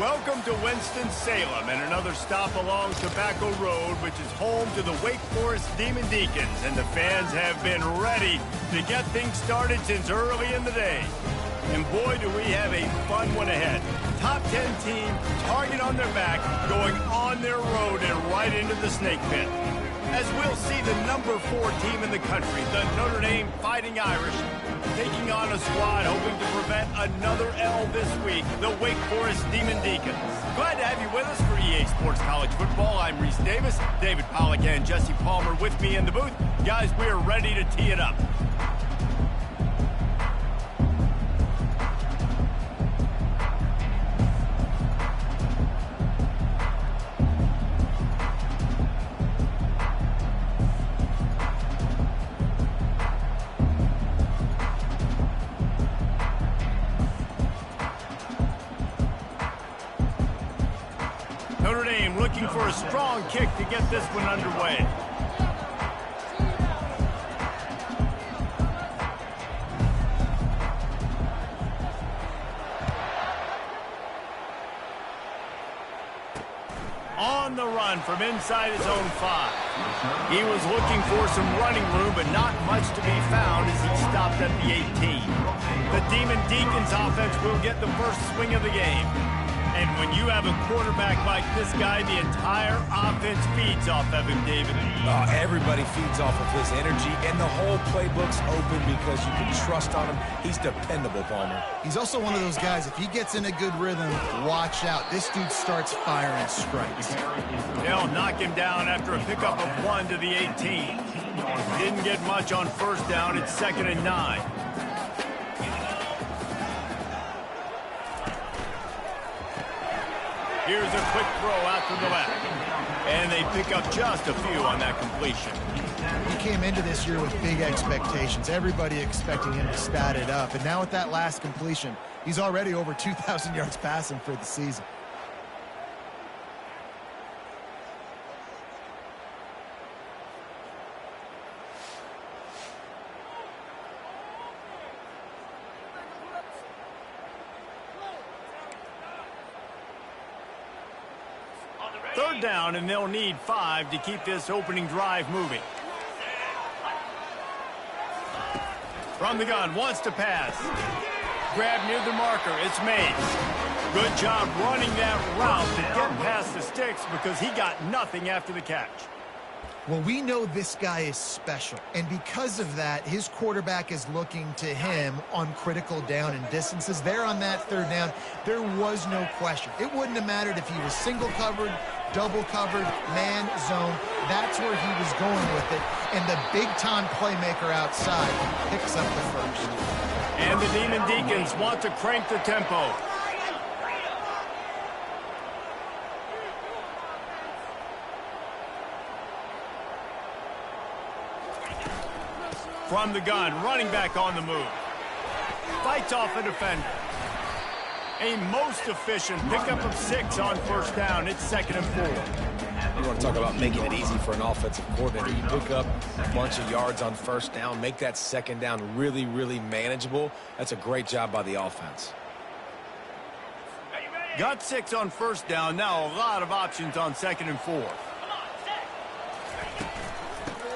Welcome to Winston-Salem and another stop along Tobacco Road, which is home to the Wake Forest Demon Deacons, and the fans have been ready to get things started since early in the day. And boy, do we have a fun one ahead. Top 10 team, target on their back, going on their road and right into the snake pit. As we'll see the number 4 team in the country, the Notre Dame Fighting Irish, taking on a squad hoping to prevent another L this week, the Wake Forest Demon Deacons. Glad to have you with us for EA Sports College Football. I'm Reese Davis, David Pollack and Jesse Palmer with me in the booth. Guys, we're ready to tee it up. Notre Dame looking for a strong kick to get this one underway. On the run from inside his own 5. He was looking for some running room, but not much to be found as he stopped at the 18. The Demon Deacons offense will get the first swing of the game. And when you have a quarterback like this guy, the entire offense feeds off of him, David. Everybody feeds off of his energy, and the whole playbook's open because you can trust on him. He's dependable, Palmer. He's also one of those guys, if he gets in a good rhythm, watch out. This dude starts firing strikes. They'll knock him down after a pickup of 1 to the 18. Didn't get much on first down. It's 2nd and 9. Here's a quick throw out to the left. And they pick up just a few on that completion. He came into this year with big expectations. Everybody expecting him to stat it up. And now with that last completion, he's already over 2,000 yards passing for the season. Third down, and they'll need 5 to keep this opening drive moving. From the gun, wants to pass. Grab near the marker, it's Mays. Good job running that route to get past the sticks because he got nothing after the catch. Well, we know this guy is special, and because of that, his quarterback is looking to him on critical down and distances. There on that third down, there was no question. It wouldn't have mattered if he was single covered, double covered, man, zone. That's where he was going with it, and the big-time playmaker outside picks up the first. And the Demon Deacons want to crank the tempo. From the gun, running back on the move. Fights off a defender. A most efficient pickup of 6 on first down. It's 2nd and 4. You want to talk about making it easy for an offensive coordinator. You pick up a bunch of yards on first down, make that second down really, really manageable. That's a great job by the offense. Got 6 on first down. Now a lot of options on 2nd and 4.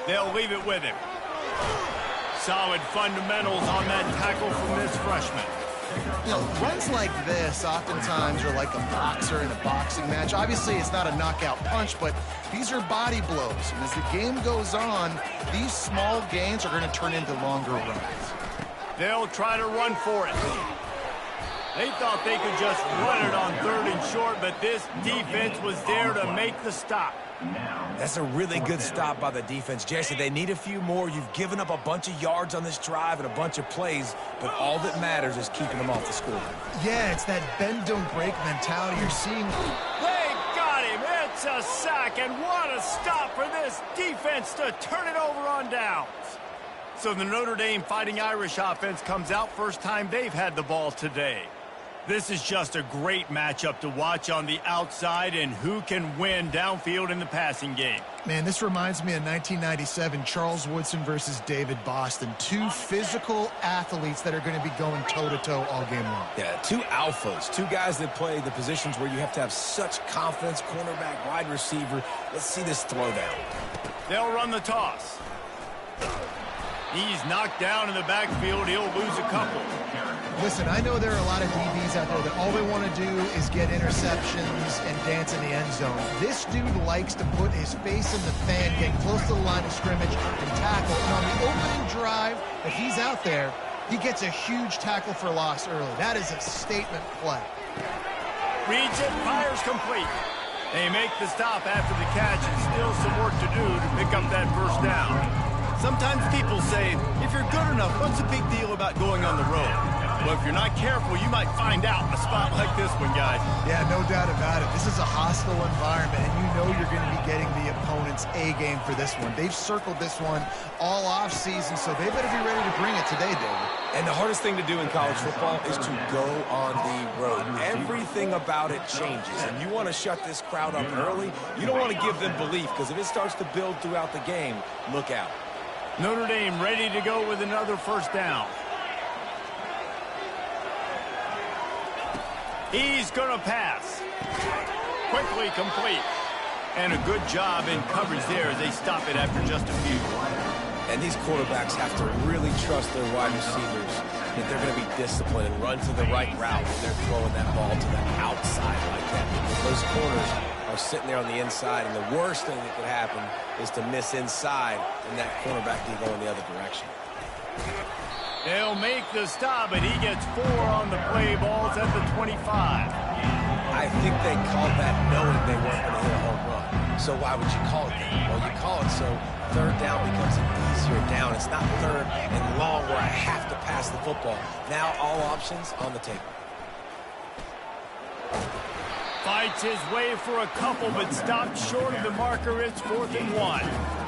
They'll leave it with him. Solid fundamentals on that tackle from this freshman. You know, runs like this oftentimes are like a boxer in a boxing match. Obviously, it's not a knockout punch, but these are body blows. And as the game goes on, these small gains are going to turn into longer runs. They'll try to run for it. They thought they could just run it on 3rd and short, but this defense was there to make the stop. That's a really good stop by the defense. Jesse, they need a few more. You've given up a bunch of yards on this drive and a bunch of plays, but all that matters is keeping them off the score. Yeah, it's that bend, don't break mentality you're seeing. They got him. It's a sack, and what a stop for this defense to turn it over on downs. So the Notre Dame Fighting Irish offense comes out first time they've had the ball today. This is just a great matchup to watch on the outside and who can win downfield in the passing game. Man, this reminds me of 1997, Charles Woodson versus David Boston. Two physical athletes that are going to be going toe-to-toe all game long. Yeah, two alphas, two guys that play the positions where you have to have such confidence, cornerback, wide receiver. Let's see this throwdown. They'll run the toss. He's knocked down in the backfield. He'll lose a couple. Listen, I know there are a lot of DBs out there that all they want to do is get interceptions and dance in the end zone. This dude likes to put his face in the fan, get close to the line of scrimmage, and tackle. And on the opening drive that he's out there, he gets a huge tackle for loss early. That is a statement play. Reads it, fires complete. They make the stop after the catch, and still some work to do to pick up that first down. Sometimes people say, if you're good enough, what's the big deal about going on the road? Well, if you're not careful, you might find out in a spot like this one, guys. Yeah, no doubt about it. This is a hostile environment, and you know you're going to be getting the opponent's A game for this one. They've circled this one all offseason, so they better be ready to bring it today, David. And the hardest thing to do in college football is to go on the road. Everything about it changes, and you want to shut this crowd up early. You don't want to give them belief, because if it starts to build throughout the game, look out. Notre Dame ready to go with another first down. He's going to pass. Quickly complete. And a good job in coverage there as they stop it after just a few. And these quarterbacks have to really trust their wide receivers that they're going to be disciplined and run to the right route when they're throwing that ball to the outside like that. Because those corners are sitting there on the inside, and the worst thing that could happen is to miss inside and that cornerback can go in the other direction. They'll make the stop, and he gets 4 on the play. Balls at the 25. I think they called that knowing they weren't going to hit a home run. So why would you call it that? Well, you call it so third down becomes an easier down. It's not third and long where I have to pass the football. Now all options on the table. Fights his way for a couple, but stopped short of the marker. It's 4th and 1.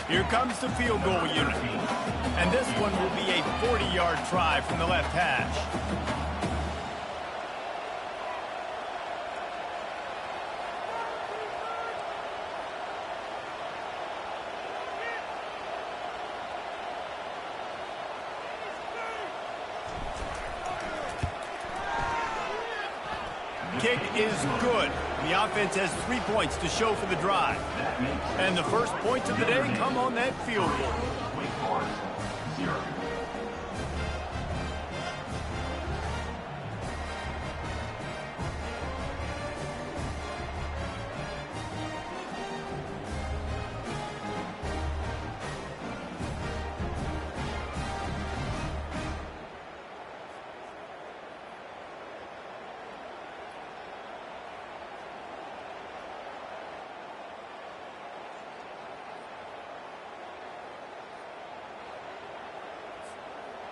Here comes the field goal unit. And this one will be a 40-yard try from the left hash. Kick is good. The offense has 3 points to show for the drive. And the first points of the day come on that field goal.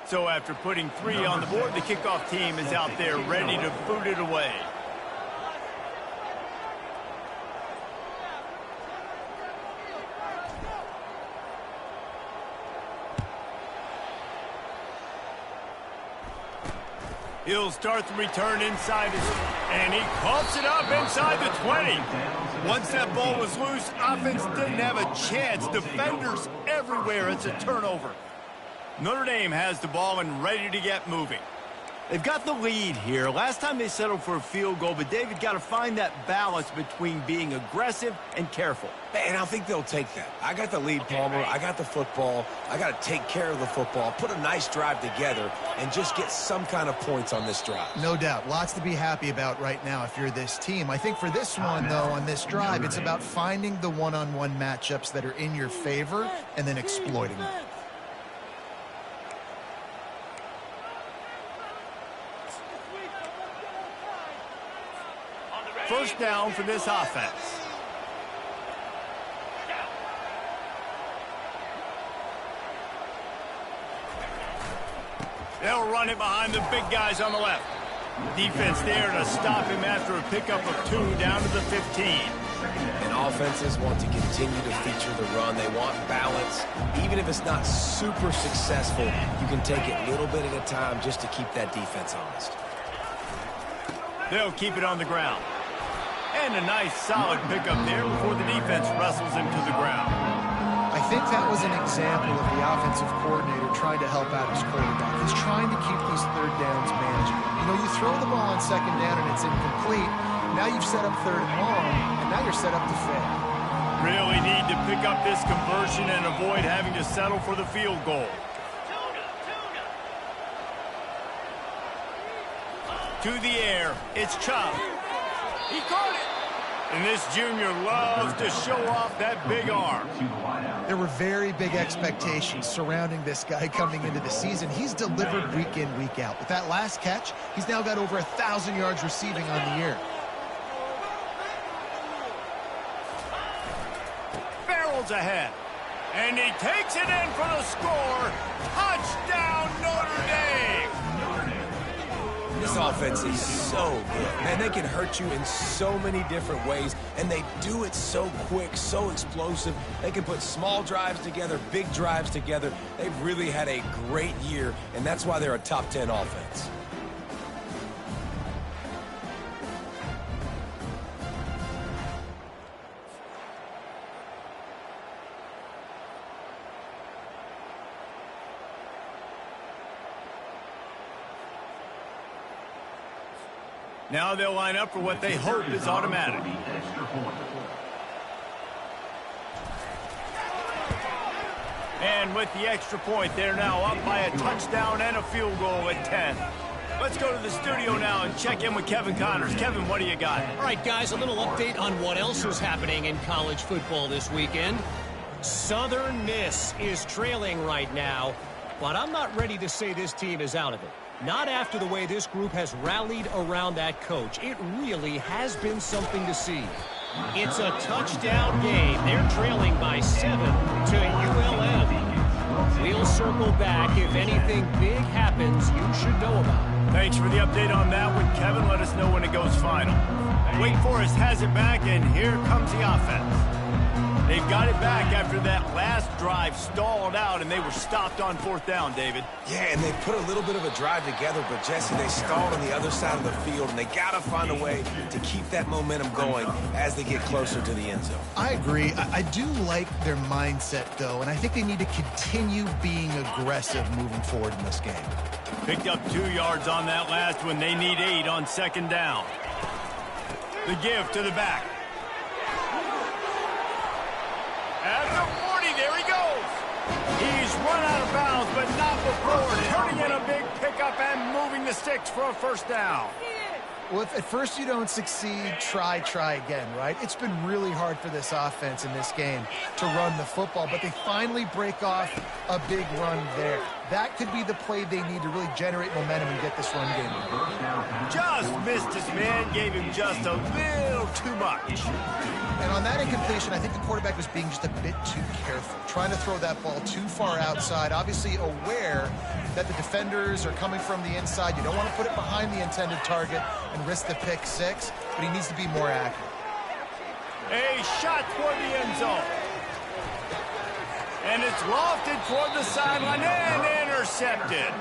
So after putting 3 on the board, the kickoff team is out there ready to boot it away. He'll start the return inside his, and he coughs it up inside the 20. Once that ball was loose, offense didn't have a chance. Defenders everywhere. It's a turnover. Notre Dame has the ball and ready to get moving. They've got the lead here. Last time they settled for a field goal, but David got to find that balance between being aggressive and careful. And I think they'll take that. I got the lead, Palmer. I got the football. I got to take care of the football, put a nice drive together, and just get some kind of points on this drive. No doubt. Lots to be happy about right now if you're this team. I think for this one, though, on this drive, it's about finding the one-on-one matchups that are in your favor and then exploiting them. First down for this offense. They'll run it behind the big guys on the left. Defense there to stop him after a pickup of 2 down to the 15. And offenses want to continue to feature the run. They want balance. Even if it's not super successful, you can take it little bit at a time just to keep that defense honest. They'll keep it on the ground. And a nice solid pickup there before the defense wrestles him to the ground. I think that was an example of the offensive coordinator trying to help out his quarterback. He's trying to keep these third downs manageable. You know, you throw the ball on second down and it's incomplete. Now you've set up third and long, and now you're set up to fail. Really need to pick up this conversion and avoid having to settle for the field goal. To the air, it's Chubb. He caught it. And this junior loves to show off that big arm. There were very big expectations surrounding this guy coming into the season. He's delivered week in, week out. With that last catch, he's now got over 1,000 yards receiving on the year. Barrels ahead. And he takes it in for the score. Touchdown, Notre Dame. This offense is so good. Man, they can hurt you in so many different ways, and they do it so quick, so explosive. They can put small drives together, big drives together. They've really had a great year, and that's why they're a top 10 offense. Now they'll line up for what they hope is automatic. And with the extra point, they're now up by a touchdown and a field goal at 10. Let's go to the studio now and check in with Kevin Connors. Kevin, what do you got? All right, guys, a little update on what else is happening in college football this weekend. Southern Miss is trailing right now, but I'm not ready to say this team is out of it. Not after the way this group has rallied around that coach. It really has been something to see. It's a touchdown game. They're trailing by 7 to ULM. We'll circle back. If anything big happens, you should know about it. Thanks for the update on that one, Kevin. Let us know when it goes final. Wake Forest has it back, and here comes the offense. They've got it back after that last drive stalled out, and they were stopped on fourth down, David. Yeah, and they put a little bit of a drive together, but, Jesse, they stalled on the other side of the field, and they got to find a way to keep that momentum going as they get closer to the end zone. I agree. I do like their mindset, though, and I think they need to continue being aggressive moving forward in this game. Picked up 2 yards on that last one. They need 8 on second down. The give to the back. At the 40, there he goes. He's run out of bounds, but not before turning in a big pickup and moving the sticks for a first down. Well, if at first you don't succeed, try again, right? It's been really hard for this offense in this game to run the football, but they finally break off a big run there. That could be the play they need to really generate momentum and get this run game. Just missed his man, gave him just a little too much. And on that incompletion, I think the quarterback was being just a bit too careful, trying to throw that ball too far outside, obviously aware that the defenders are coming from the inside. You don't want to put it behind the intended target and risk the pick six, but he needs to be more accurate. A shot toward the end zone. And it's lofted toward the sideline and intercepted.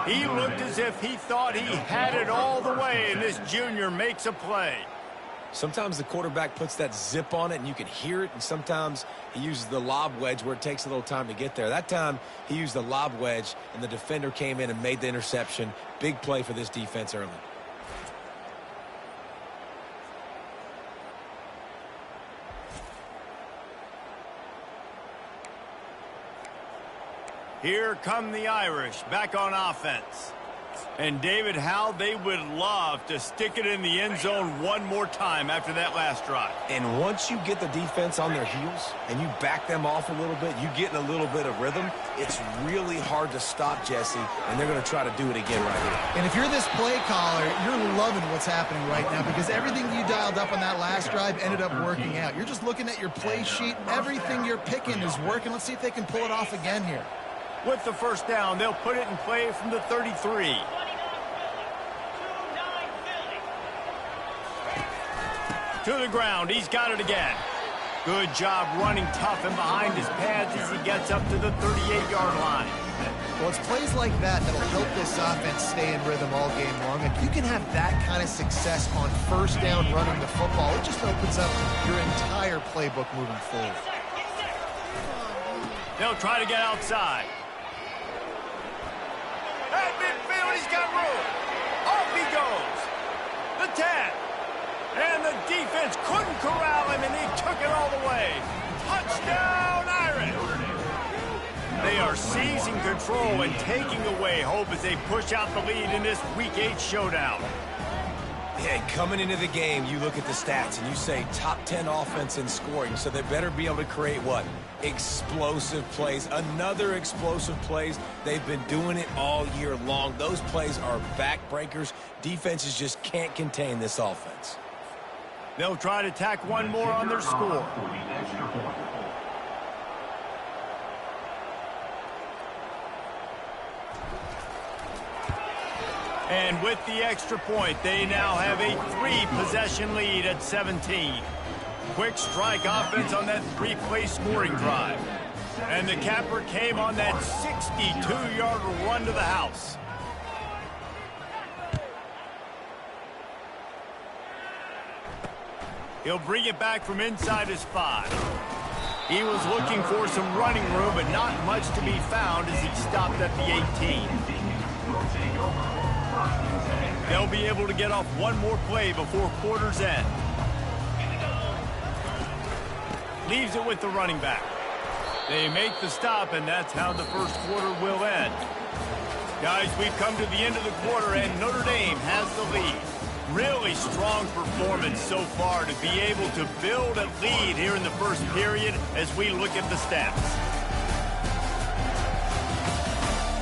He looked as if he thought he had it all the way, and this junior makes a play. Sometimes the quarterback puts that zip on it and you can hear it, and sometimes he uses the lob wedge where it takes a little time to get there. That time he used the lob wedge and the defender came in and made the interception. Big play for this defense early. Here come the Irish back on offense. And David, how they would love to stick it in the end zone one more time after that last drive. And once you get the defense on their heels and you back them off a little bit, you get in a little bit of rhythm, it's really hard to stop, Jesse, and they're going to try to do it again right here. And if you're this play caller, you're loving what's happening right now because everything you dialed up on that last drive ended up working out. You're just looking at your play sheet. Everything you're picking is working. Let's see if they can pull it off again here. With the first down, they'll put it in play from the 33. To the ground. He's got it again. Good job running tough and behind his pads as he gets up to the 38-yard line. Well, it's plays like that that'll help this offense stay in rhythm all game long. If you can have that kind of success on first down running the football, it just opens up your entire playbook moving forward. They'll try to get outside. At midfield, he's got room. Off he goes. The 10. And the defense couldn't corral him, and he took it all the way. Touchdown, Irish! They are seizing control and taking away hope as they push out the lead in this Week 8 showdown. Yeah, coming into the game, you look at the stats and you say top 10 offense in scoring, so they better be able to create what? Explosive plays. Another explosive plays. They've been doing it all year long. Those plays are backbreakers. Defenses just can't contain this offense. They'll try to tack one more on their score. And with the extra point, they now have a 3-possession lead at 17. Quick strike offense on that 3-play scoring drive. And the capper came on that 62-yard run to the house. He'll bring it back from inside his 5. He was looking for some running room, but not much to be found as he stopped at the 18. They'll be able to get off one more play before quarter's end. Leaves it with the running back. They make the stop, and that's how the first quarter will end. Guys, we've come to the end of the quarter, and Notre Dame has the lead. Really strong performance so far to be able to build a lead here in the first period as we look at the stats.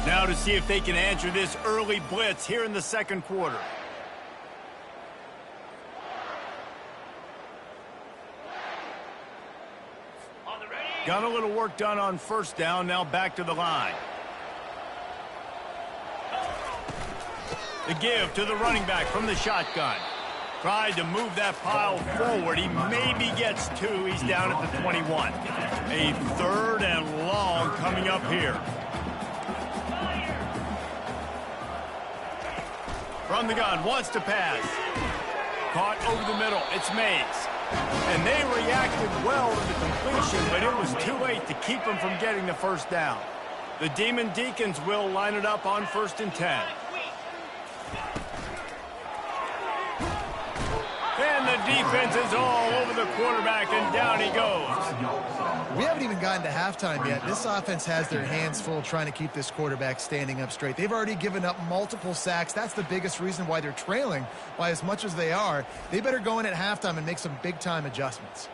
Now to see if they can answer this early blitz here in the second quarter. Got a little work done on first down, now back to the line. The give to the running back from the shotgun. Tried to move that pile forward. He maybe gets 2. He's down at the 21. A 3rd and long coming up here. From the gun, wants to pass. Caught over the middle. It's Mays. And they reacted well to the completion, but it was too late to keep them from getting the first down. The Demon Deacons will line it up on 1st and 10. And the defense is all over the quarterback, and down he goes. We haven't even gotten to halftime yet. This offense has their hands full trying to keep this quarterback standing up straight. They've already given up multiple sacks. That's the biggest reason why they're trailing by as much as they are. They better go in at halftime and make some big-time adjustments.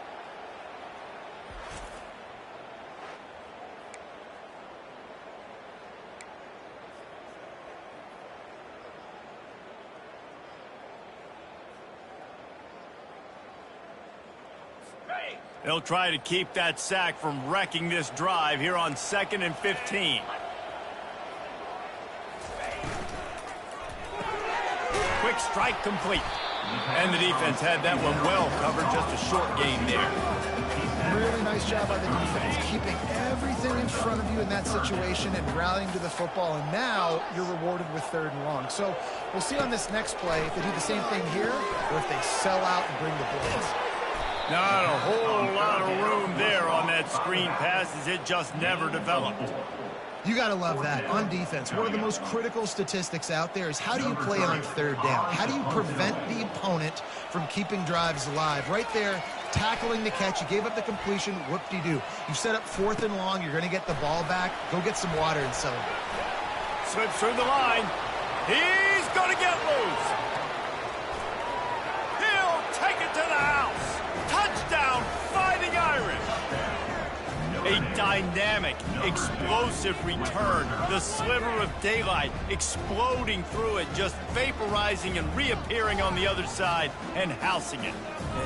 They'll try to keep that sack from wrecking this drive here on 2nd and 15. Quick strike complete. And the defense had that one well covered, just a short gain there. Really nice job by the defense, keeping everything in front of you in that situation and rallying to the football. And now you're rewarded with 3rd and long. So we'll see on this next play if they do the same thing here or if they sell out and bring the blitz. Not a whole lot of room there on that screen pass as it just never developed. You got to love that. On defense, one of the most critical statistics out there is how do you play on 3rd down? How do you prevent the opponent from keeping drives alive? Right there, tackling the catch. You gave up the completion. Whoop-de-doo. You set up 4th and long. You're going to get the ball back. Go get some water and celebrate. Slips through the line. He's going to get loose. He'll take it to the house. Touchdown, Fighting Irish. A dynamic, explosive return. The sliver of daylight exploding through it, just vaporizing and reappearing on the other side and housing it.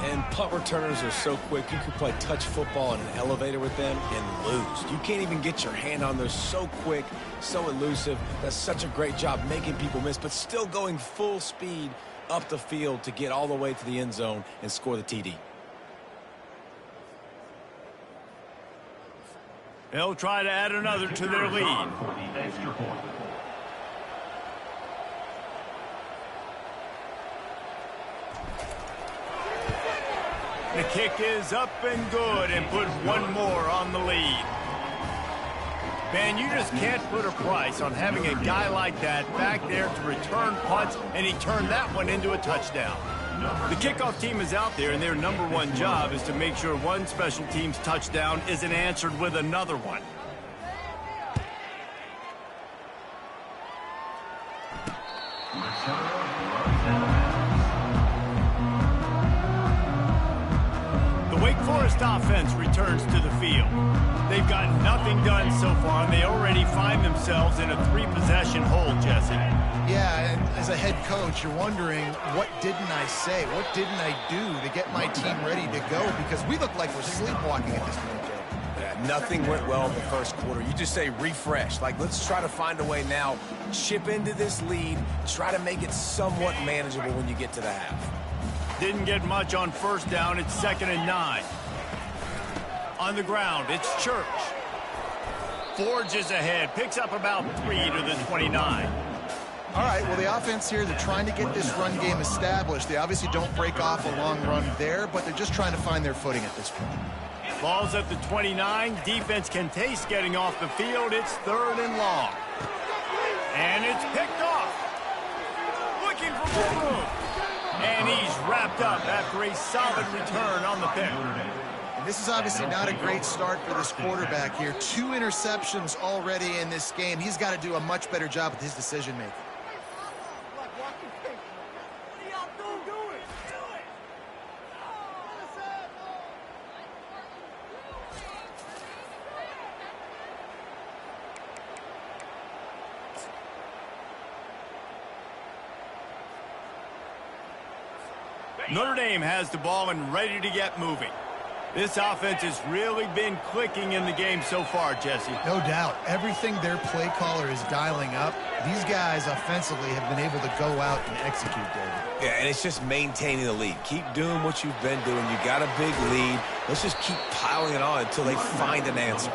And punt returners are so quick. You can play touch football in an elevator with them and lose. You can't even get your hand on those. So quick, so elusive. Does such a great job making people miss, but still going full speed up the field to get all the way to the end zone and score the TD. They'll try to add another to their lead. The kick is up and good and put one more on the lead. Man, you just can't put a price on having a guy like that back there to return punts, and he turned that one into a touchdown. The kickoff team is out there, and their #1 job is to make sure one special team's touchdown isn't answered with another one. The Wake Forest offense returns to the field. They've got nothing done so far, and they already find themselves in a 3-possession hole, Jesse. Yeah, and as a head coach, you're wondering, what didn't I say? What didn't I do to get my team ready to go? Because we look like we're sleepwalking at this point, Joe. Yeah, nothing went well in the first quarter. You just say refresh. Like, let's try to find a way now, chip into this lead, try to make it somewhat manageable when you get to the half. Didn't get much on first down. It's 2nd and 9. On the ground, it's Church. Forges ahead, picks up about 3 to the 29. All right, well, the offense here, they're trying to get this run game established. They obviously don't break off a long run there, but they're just trying to find their footing at this point. Ball's at the 29. Defense can taste getting off the field. It's 3rd and long. And it's picked off. Looking for more room. And he's wrapped up after a solid return on the pick. This is obviously not a great start for this quarterback here. 2 interceptions already in this game. He's got to do a much better job with his decision-making. Notre Dame has the ball and ready to get moving. This offense has really been clicking in the game so far, Jesse. No doubt. Everything their play caller is dialing up, these guys offensively have been able to go out and execute, David. Yeah, and it's just maintaining the lead. Keep doing what you've been doing. You got a big lead. Let's just keep piling it on until they find an answer.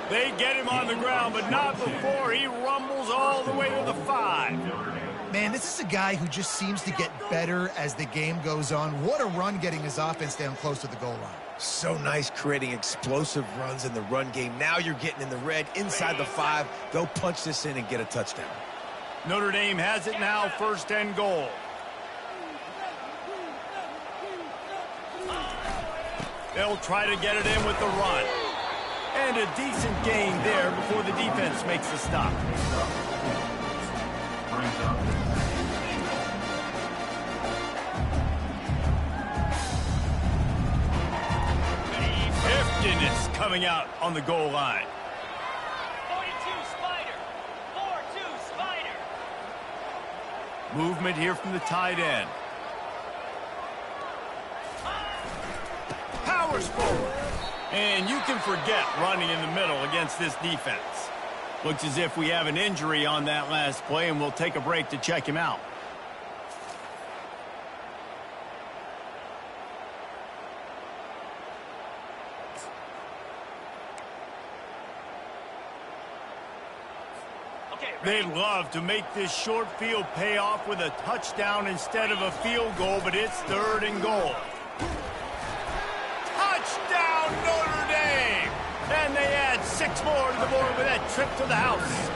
They get him on the ground, but not before he rumbles all the way to the 5. Man, this is a guy who just seems to get better as the game goes on. What a run getting his offense down close to the goal line. So nice creating explosive runs in the run game. Now you're getting in the red inside the 5. They'll punch this in and get a touchdown. Notre Dame has it now, 1st and goal. They'll try to get it in with the run. And a decent gain there before the defense makes the stop. Heftiness coming out on the goal line. 42 Spider. 4-2 Spider. Movement here from the tight end. Powers forward. And you can forget running in the middle against this defense. Looks as if we have an injury on that last play, and we'll take a break to check him out. They'd love to make this short field pay off with a touchdown instead of a field goal, but it's 3rd and goal. Touchdown, Notre Dame! And they add 6 more to the board with that trip to the house.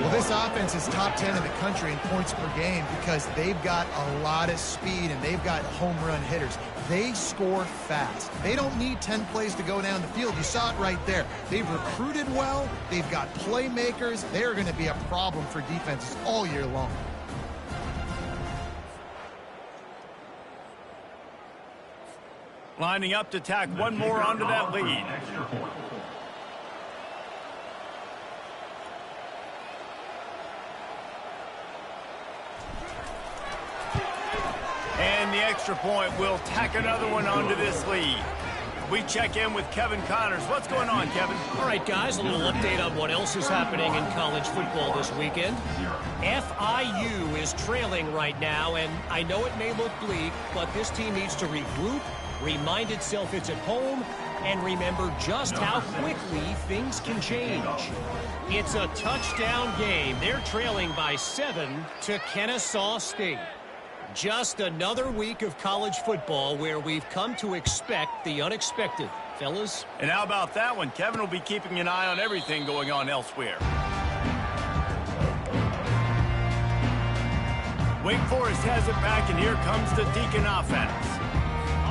Well, this offense is top 10 in the country in points per game because they've got a lot of speed and they've got home run hitters. They score fast. They don't need 10 plays to go down the field. You saw it right there. They've recruited well. They've got playmakers. They're going to be a problem for defenses all year long. Lining up to tack one more onto that lead. And the extra point will tack another one onto this lead. We check in with Kevin Connors. What's going on, Kevin? All right, guys, a little update on what else is happening in college football this weekend. FIU is trailing right now, and I know it may look bleak, but this team needs to regroup, remind itself it's at home, and remember just how quickly things can change. It's a touchdown game. They're trailing by 7 to Kennesaw State. Just another week of college football where we've come to expect the unexpected, fellas. And how about that one? Kevin will be keeping an eye on everything going on elsewhere. Wake Forest has it back, and here comes the Deacon offense.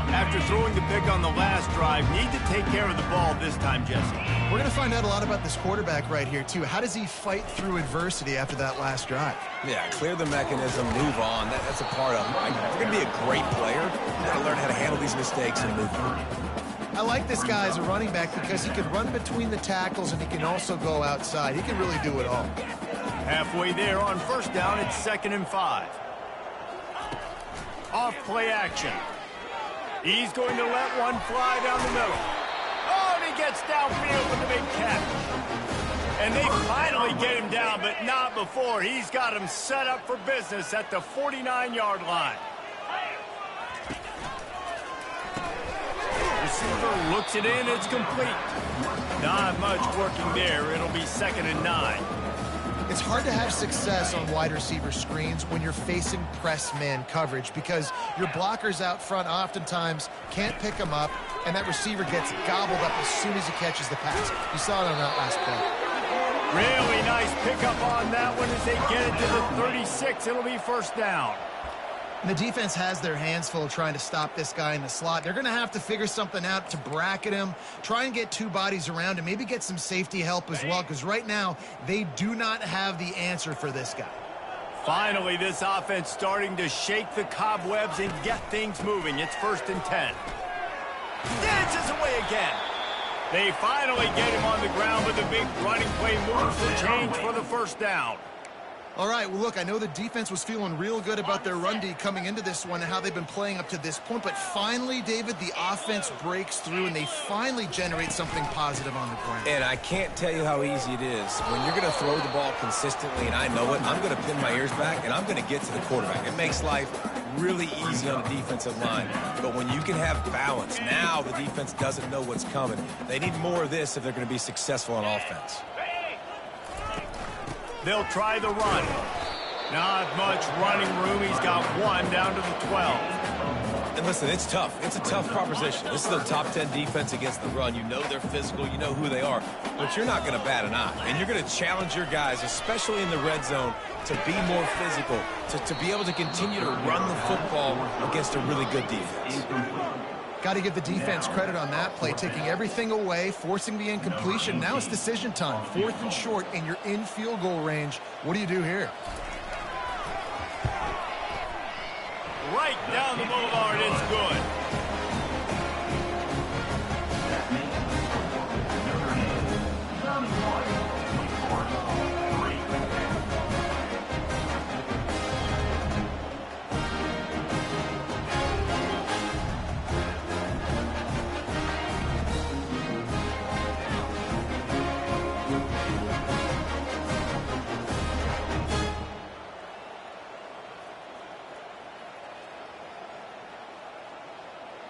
After throwing the pick on the last drive, need to take care of the ball this time, Jesse. We're going to find out a lot about this quarterback right here, too. How does he fight through adversity after that last drive? Yeah, clear the mechanism, move on. That's a part of it. If you're going to be a great player, you got to learn how to handle these mistakes and move on. I like this guy as a running back because he can run between the tackles and he can also go outside. He can really do it all. Halfway there on first down, it's 2nd and 5. Off play action. He's going to let one fly down the middle. Oh, and he gets downfield with the big catch. And they finally get him down, but not before. He's got him set up for business at the 49-yard line. Receiver looks it in. It's complete. Not much working there. It'll be 2nd and 9. It's hard to have success on wide receiver screens when you're facing press man coverage because your blockers out front oftentimes can't pick them up, and that receiver gets gobbled up as soon as he catches the pass. You saw it on that last play. Really nice pickup on that one as they get it to the 36. It'll be first down. And the defense has their hands full trying to stop this guy in the slot. They're going to have to figure something out to bracket him, try and get two bodies around him, maybe get some safety help as well, because right now they do not have the answer for this guy. Finally, this offense starting to shake the cobwebs and get things moving. It's 1st and 10. Dances away again. They finally get him on the ground with a big running play moves the change for the first down. All right, well, look, I know the defense was feeling real good about their run D coming into this one and how they've been playing up to this point, but finally, David, the offense breaks through and they finally generate something positive on the ground. And I can't tell you how easy it is. When you're going to throw the ball consistently, and I know it, I'm going to pin my ears back, and I'm going to get to the quarterback. It makes life really easy on the defensive line. But when you can have balance, now the defense doesn't know what's coming. They need more of this if they're going to be successful on offense. They'll try the run. Not much running room. He's got one down to the 12. And listen, it's tough. It's a tough proposition. This is the top 10 defense against the run. You know they're physical. You know who they are. But you're not going to bat an eye. And you're going to challenge your guys, especially in the red zone, to be more physical, to be able to continue to run the football against a really good defense. Got to give the defense credit on that play, taking everything away, forcing the incompletion. Now it's decision time. 4th and short, and you're in field goal range. What do you do here? Right down the boulevard, it's good.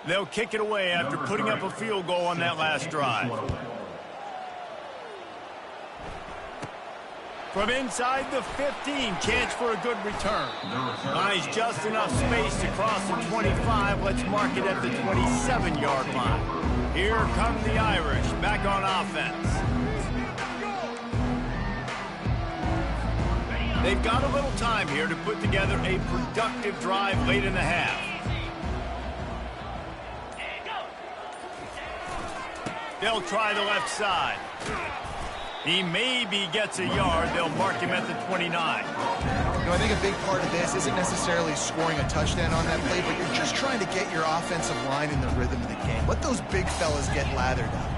They'll kick it away after putting up a field goal on that last drive. From inside the 15, chance for a good return. Buys just enough space to cross the 25. Let's mark it at the 27-yard line. Here come the Irish back on offense. They've got a little time here to put together a productive drive late in the half. They'll try the left side. He maybe gets a yard. They'll mark him at the 29. I think a big part of this isn't necessarily scoring a touchdown on that play, but you're just trying to get your offensive line in the rhythm of the game. Let those big fellas get lathered up.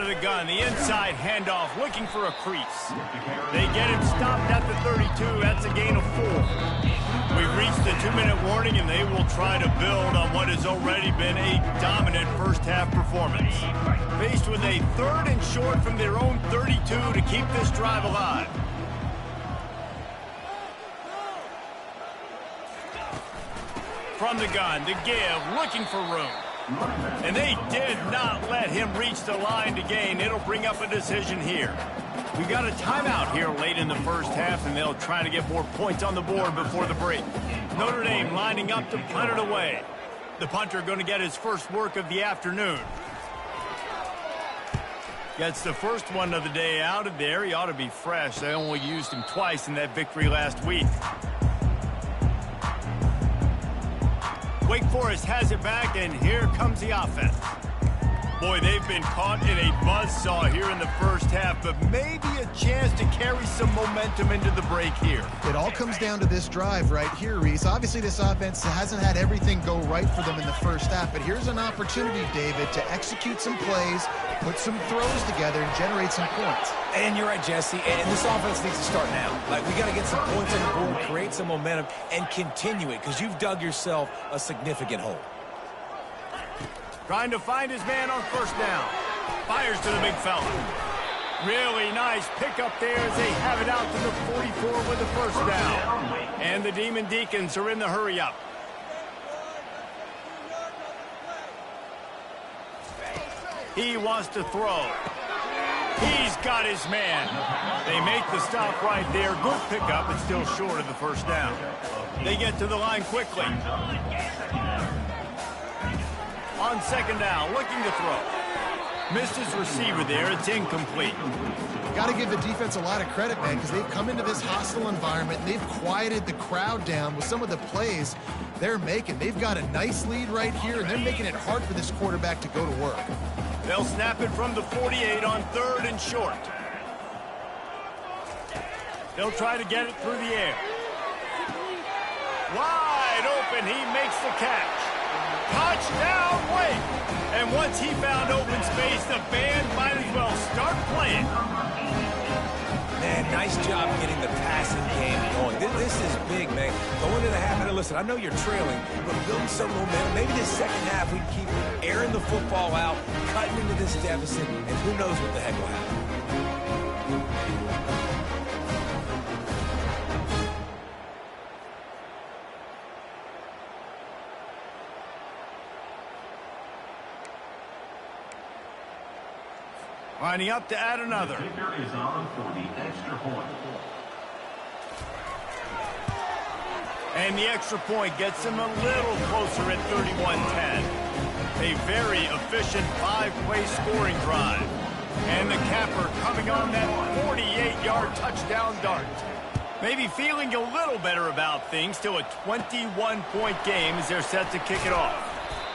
out of the gun. The inside handoff, looking for a crease. They get him stopped at the 32. That's a gain of 4. We've reached the 2-minute warning, and they will try to build on what has already been a dominant first-half performance. Faced with a 3rd and short from their own 32 to keep this drive alive. From the gun, to give, looking for room. And they did not let him reach the line to gain. It'll bring up a decision here. We got a timeout here late in the first half, and they'll try to get more points on the board before the break. Notre Dame lining up to punt it away. The punter going to get his first work of the afternoon. Gets the first one of the day out of there. He ought to be fresh. They only used him twice in that victory last week. Wake Forest has it back, and here comes the offense. Boy, they've been caught in a buzzsaw here in the first half, but maybe a chance to carry some momentum into the break here. It all comes down to this drive right here, Reese. Obviously, this offense hasn't had everything go right for them in the first half, but here's an opportunity, David, to execute some plays, put some throws together, and generate some points. And you're right, Jesse. And this offense needs to start now. Like, we got to get some points on the board, create some momentum, and continue it, because you've dug yourself a significant hole. Trying to find his man on first down. Fires to the big fella. Really nice pickup there as they have it out to the 44 with the first down. And the Demon Deacons are in the hurry-up. He wants to throw. He's got his man. They make the stop right there. Good pickup, but still short of the first down. They get to the line quickly. On second down, looking to throw. Missed his receiver there. It's incomplete. Got to give the defense a lot of credit, man, because they've come into this hostile environment, and they've quieted the crowd down with some of the plays they're making. They've got a nice lead right here, and they're making it hard for this quarterback to go to work. They'll snap it from the 48 on 3rd and short. They'll try to get it through the air. Wide open, he makes the catch. Touchdown, Wake! And once he found open space, the band might as well start playing. Man, nice job getting the passing game going. This is big, man. Going into the half, and listen, I know you're trailing, but building some momentum. Maybe this second half we can keep airing the football out, cutting into this deficit, and who knows what the heck will happen. Lining up to add another. Is on for the extra point. And the extra point gets him a little closer at 31-10. A very efficient 5-play scoring drive. And the capper coming on that 48-yard touchdown dart. Maybe feeling a little better about things. Still a 21-point game as they're set to kick it off.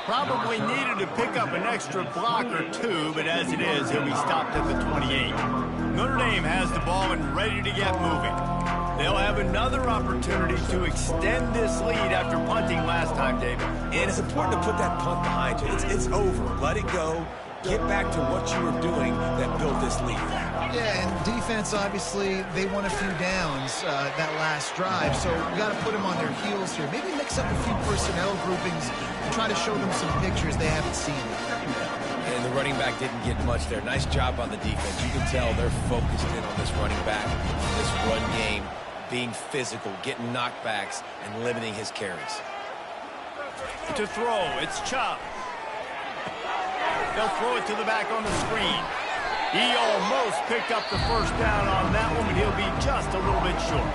Probably needed to pick up an extra block or two, but as it is, he'll be stopped at the 28. Notre Dame has the ball and ready to get moving. They'll have another opportunity to extend this lead after punting last time, David. And it's important to put that punt behind you. It's over. Let it go. Get back to what you were doing that built this lead. Yeah, and defense, obviously, they won a few downs that last drive, so we got to put them on their heels here. Maybe mix up a few personnel groupings and try to show them some pictures they haven't seen. And the running back didn't get much there. Nice job on the defense. You can tell they're focused in on this running back, this run game, being physical, getting knockbacks, and limiting his carries. To throw, it's Chop. They'll throw it to the back on the screen. He almost picked up the first down on that one, but he'll be just a little bit short.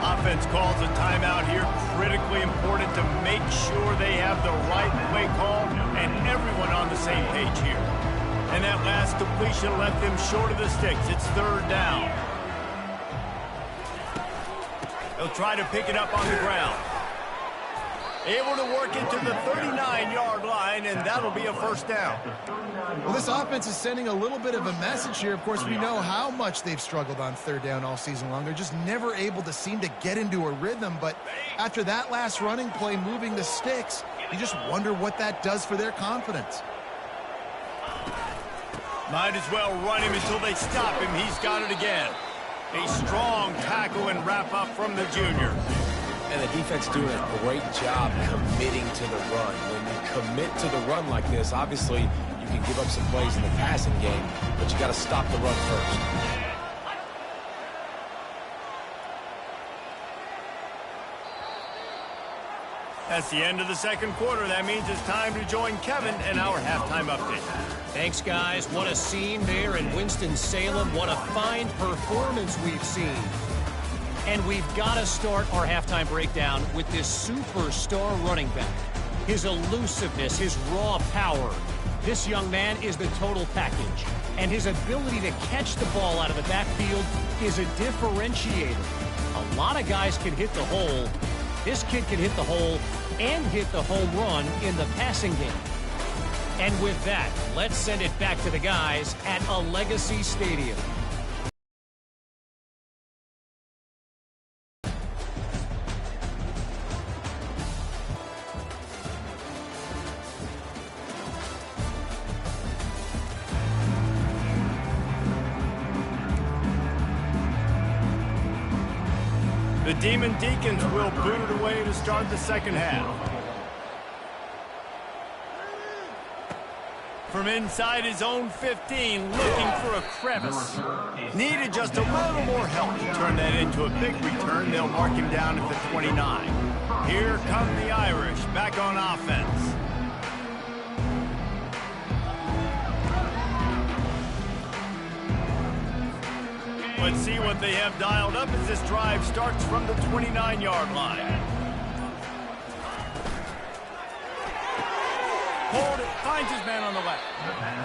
Offense calls a timeout here. Critically important to make sure they have the right play call and everyone on the same page here. And that last completion left them short of the sticks. It's 3rd down. They'll try to pick it up on the ground. Able to work it to the 39-yard line, and that'll be a first down. Well, this offense is sending a little bit of a message here. Of course, we know how much they've struggled on 3rd down all season long. They're just never able to seem to get into a rhythm. But after that last running play, moving the sticks, you just wonder what that does for their confidence. Might as well run him until they stop him. He's got it again. A strong tackle and wrap up from the junior. And the defense doing a great job committing to the run. When you commit to the run like this, obviously you can give up some plays in the passing game, but you got to stop the run first. That's the end of the second quarter. That means it's time to join Kevin in our halftime update. Thanks, guys. What a scene there in Winston-Salem. What a fine performance we've seen. And we've got to start our halftime breakdown with this superstar running back. His elusiveness, his raw power. This young man is the total package. And his ability to catch the ball out of the backfield is a differentiator. A lot of guys can hit the hole. This kid can hit the hole and hit the home run in the passing game. And with that, let's send it back to the guys at a Legacy Stadium. The Demon Deacons will boot it away to start the second half. From inside his own 15, looking for a crevice. Needed just a little more help to turn that into a big return. They'll mark him down at the 29. Here come the Irish, back on offense. Let's see what they have dialed up as this drive starts from the 29-yard line. Hold it, finds his man on the left.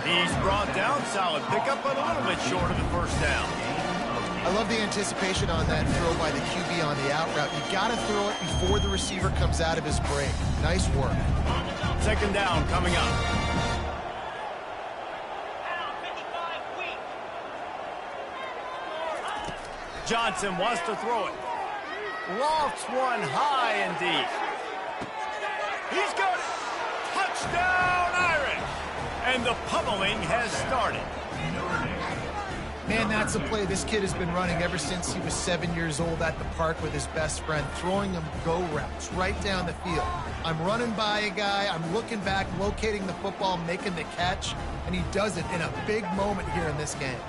He's brought down, solid pickup, but a little bit short of the first down. I love the anticipation on that throw by the QB on the out route. You got to throw it before the receiver comes out of his break. Nice work. Second down coming up. Johnson wants to throw it. Lofts one high and deep. He's got it. Touchdown, Irish. And the pummeling has started. Man, that's a play this kid has been running ever since he was 7 years old at the park with his best friend, throwing him go routes right down the field. I'm running by a guy, I'm looking back, locating the football, making the catch, and he does it in a big moment here in this game.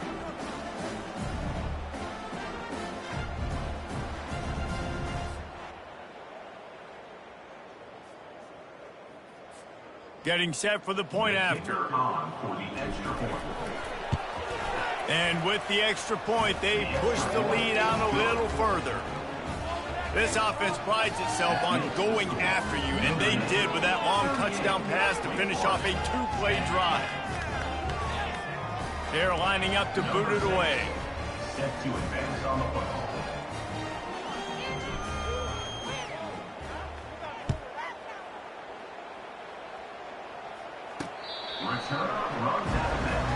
Getting set for the point after. And with the extra point, they push the lead out a little further. This offense prides itself on going after you, and they did with that long touchdown pass to finish off a two-play drive. They're lining up to boot it away. Set to advance on the football. Return runs out of bounds.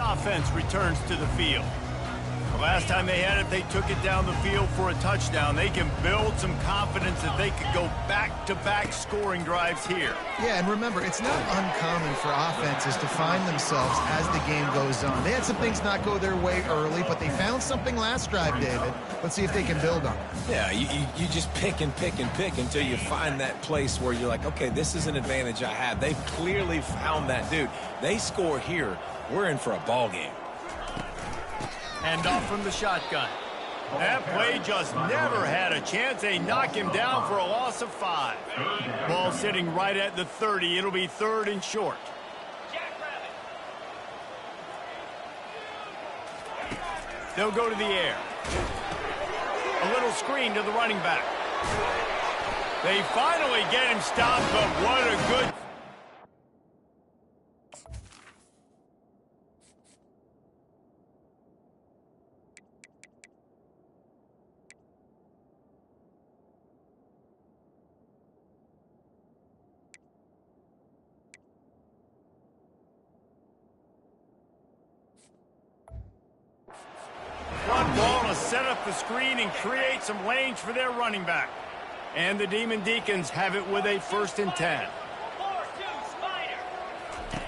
Offense returns to the field. The last time they had it, they took it down the field for a touchdown. They can build some confidence that they could go back-to-back scoring drives here. Yeah, and remember, it's not uncommon for offenses to find themselves as the game goes on. They had some things not go their way early, but they found something last drive, David. Let's see if they can build on it. Yeah, you just pick and pick and pick until you find that place where you're like, okay, this is an advantage I have. They've clearly found that, dude. They score here. We're in for a ball game. Hand off from the shotgun. That play just never had a chance. They knock him down for a loss of 5. Ball sitting right at the 30. It'll be third and short. They'll go to the air. A little screen to the running back. They finally get him stopped, but what a good... off the screen and create some lanes for their running back. And the Demon Deacons have it with a 1st and 10. 4-2 Spider.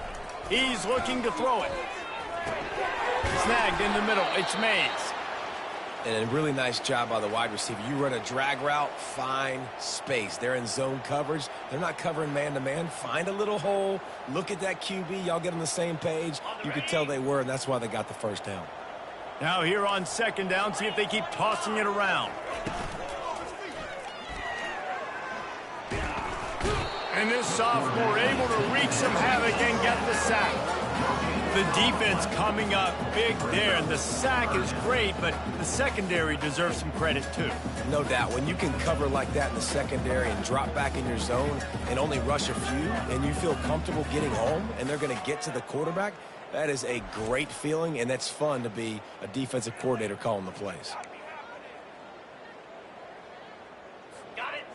He's looking to throw it. Snagged in the middle. It's Mays. And a really nice job by the wide receiver. You run a drag route, find space. They're in zone coverage. They're not covering man-to-man. Find a little hole. Look at that QB. Y'all get on the same page. You could tell they were, and that's why they got the 1st down. Now here on 2nd down, see if they keep tossing it around. And this sophomore able to wreak some havoc and get the sack. The defense coming up big there. The sack is great, but the secondary deserves some credit too. No doubt. When you can cover like that in the secondary and drop back in your zone and only rush a few, and you feel comfortable getting home, and they're going to get to the quarterback, that is a great feeling, and that's fun to be a defensive coordinator calling the plays.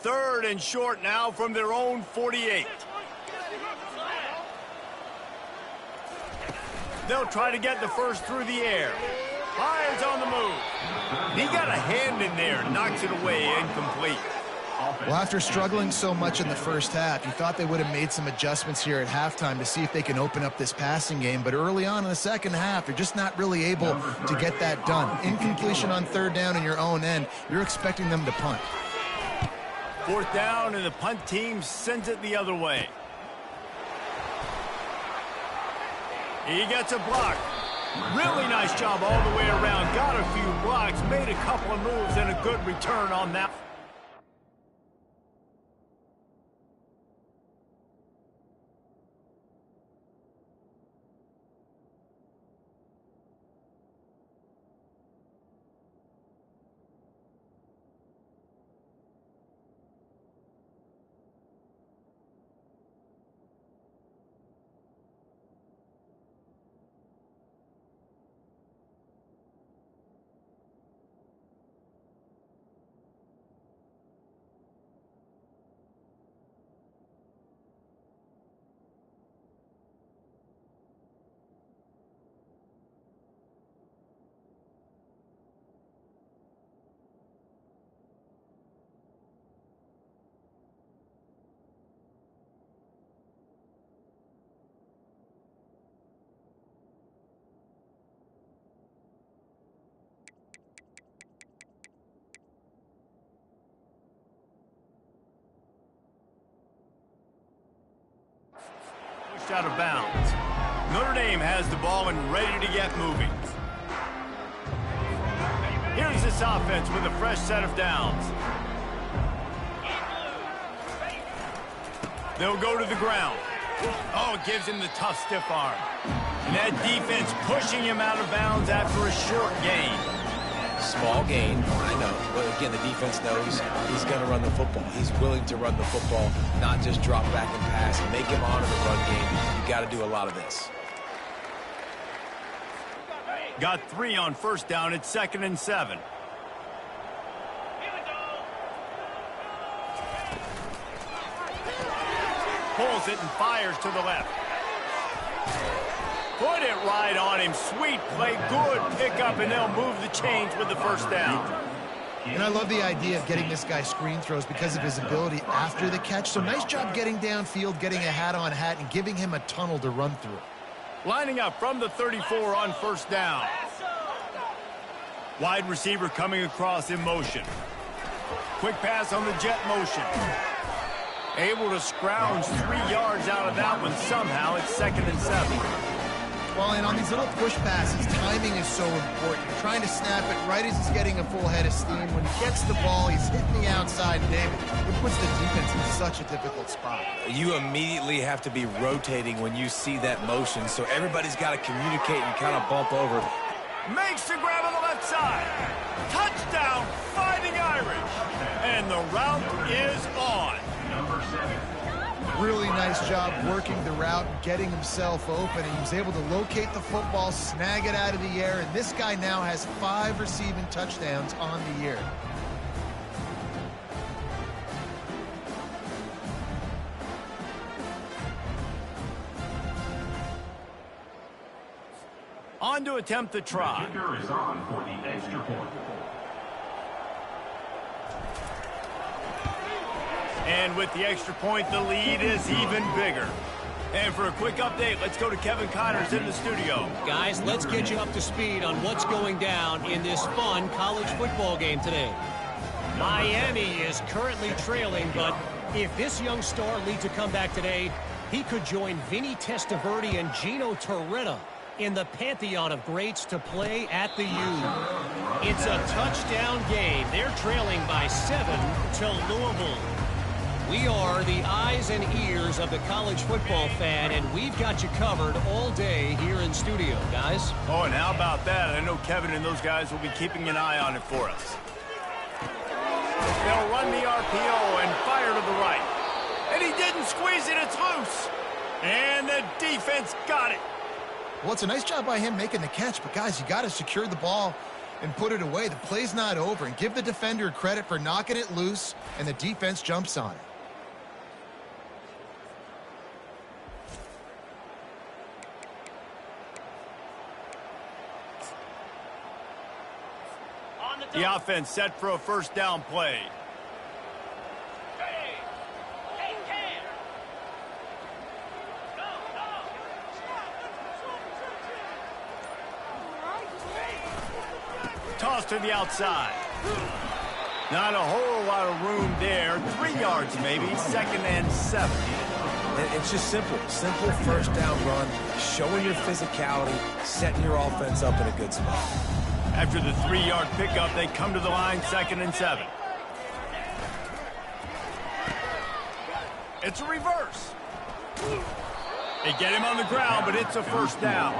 3rd and short now from their own 48. They'll try to get the 1st through the air. Hines on the move. He got a hand in there, knocks it away, incomplete. Well, after struggling so much in the 1st half, you thought they would have made some adjustments here at halftime to see if they can open up this passing game. But early on in the 2nd half, they're just not really able to get that done. Incompletion on 3rd down in your own end. You're expecting them to punt. 4th down, and the punt team sends it the other way. He gets a block. Really nice job all the way around. Got a few blocks, made a couple of moves, and a good return on that. Out of bounds. Notre Dame has the ball and ready to get moving. Here's this offense with a fresh set of downs. They'll go to the ground. Oh, it gives him the tough stiff arm. And that defense pushing him out of bounds after a short gain. Small gain, I know. But again, the defense knows he's going to run the football. He's willing to run the football, not just drop back and pass and make him honor the run game. You got to do a lot of this. Got 3 on 1st down. It's 2nd and 7. Pulls it and fires to the left. Put it right on him. Sweet play. Good pickup, and they'll move the chains with the 1st down. And I love the idea of getting this guy screen throws because of his ability after the catch. So nice job getting downfield, getting a hat-on-hat, and giving him a tunnel to run through. Lining up from the 34 on 1st down. Wide receiver coming across in motion. Quick pass on the jet motion. Able to scrounge 3 yards out of that one somehow. It's 2nd and 7. Well, and on these little push passes, timing is so important. You're trying to snap it right as he's getting a full head of steam. When he gets the ball, he's hitting the outside, David. It puts the defense in such a difficult spot. You immediately have to be rotating when you see that motion, so everybody's got to communicate and kind of bump over. Makes the grab on the left side. Touchdown, Fighting Irish. And the route is on. Number 7. Really nice job working the route, getting himself open, and he was able to locate the football, snag it out of the air, and this guy now has 5 receiving touchdowns on the year. On to attempt the try. Kicker is on for the extra point. And with the extra point, the lead is even bigger. And for a quick update, let's go to Kevin Connors in the studio. Guys, let's get you up to speed on what's going down in this fun college football game today. Miami is currently trailing, but if this young star leads a comeback today, he could join Vinny Testaverde and Gino Torretta in the pantheon of greats to play at the U. It's a touchdown game. They're trailing by 7 to Louisville. We are the eyes and ears of the college football fan, and we've got you covered all day here in studio, guys. Oh, and how about that? I know Kevin and those guys will be keeping an eye on it for us. They'll run the RPO and fire to the right. And he didn't squeeze it. It's loose. And the defense got it. Well, it's a nice job by him making the catch, but guys, you got to secure the ball and put it away. The play's not over, and give the defender credit for knocking it loose, and the defense jumps on it. The offense set for a first down play. Toss to the outside. Not a whole lot of room there. 3 yards maybe. 2nd and 7. It's just simple. Simple first down run, showing your physicality, setting your offense up in a good spot. After the 3-yard pickup, they come to the line, 2nd and 7. It's a reverse. They get him on the ground, but it's a first down.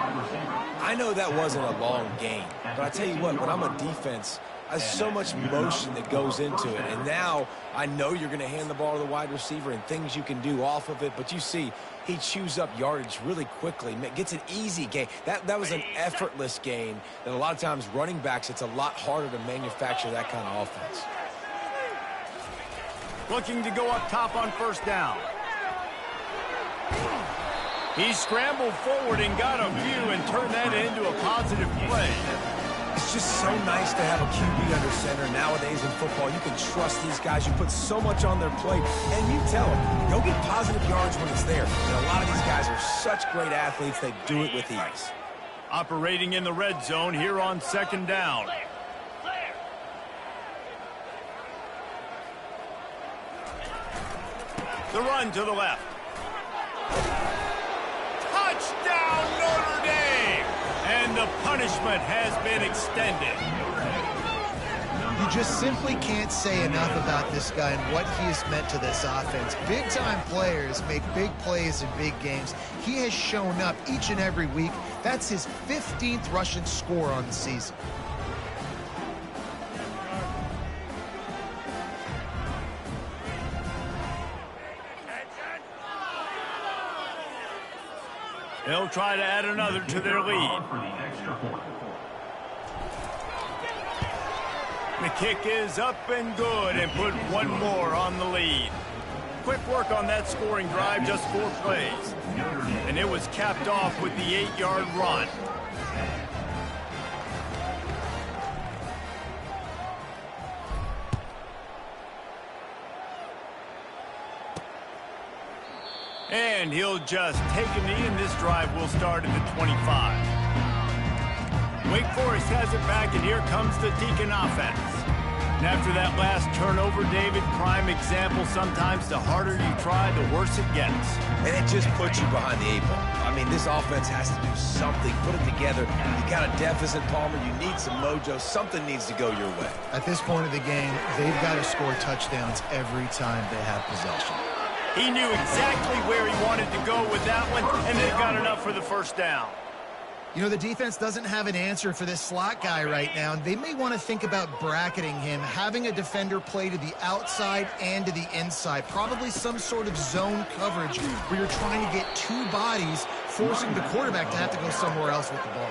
I know that wasn't a long game, but I tell you what, when I'm a defense, there's so much motion that goes into it. And now I know you're going to hand the ball to the wide receiver and things you can do off of it. But you see, he chews up yardage really quickly, gets an easy gain. That was an effortless gain that a lot of times running backs, it's a lot harder to manufacture that kind of offense. Looking to go up top on first down. He scrambled forward and got a view and turned that into a positive play. It's just so nice to have a QB under center. Nowadays in football, you can trust these guys. You put so much on their plate, and you tell them, go get positive yards when it's there. And a lot of these guys are such great athletes, they do it with ease. Operating in the red zone here on 2nd down. The run to the left. Touchdown, Notre Dame! And the punishment has been extended. You just simply can't say enough about this guy and what he has meant to this offense. Big-time players make big plays in big games. He has shown up each and every week. That's his 15th rushing score on the season. They'll try to add another to their lead. The kick is up and good and put one more on the lead. Quick work on that scoring drive, just 4 plays. And it was capped off with the 8-yard run. And he'll just take a knee, and this drive will start at the 25. Wake Forest has it back, and here comes the Deacon offense. And after that last turnover, David, prime example, sometimes the harder you try, the worse it gets. And it just puts you behind the 8 ball. I mean, this offense has to do something, put it together. You got a deficit, Palmer. You need some mojo. Something needs to go your way. At this point of the game, they've got to score touchdowns every time they have possession. He knew exactly where he wanted to go with that one, and they've got enough for the first down. You know, the defense doesn't have an answer for this slot guy right now, and they may want to think about bracketing him, having a defender play to the outside and to the inside. Probably some sort of zone coverage where you're trying to get 2 bodies, forcing the quarterback to have to go somewhere else with the ball.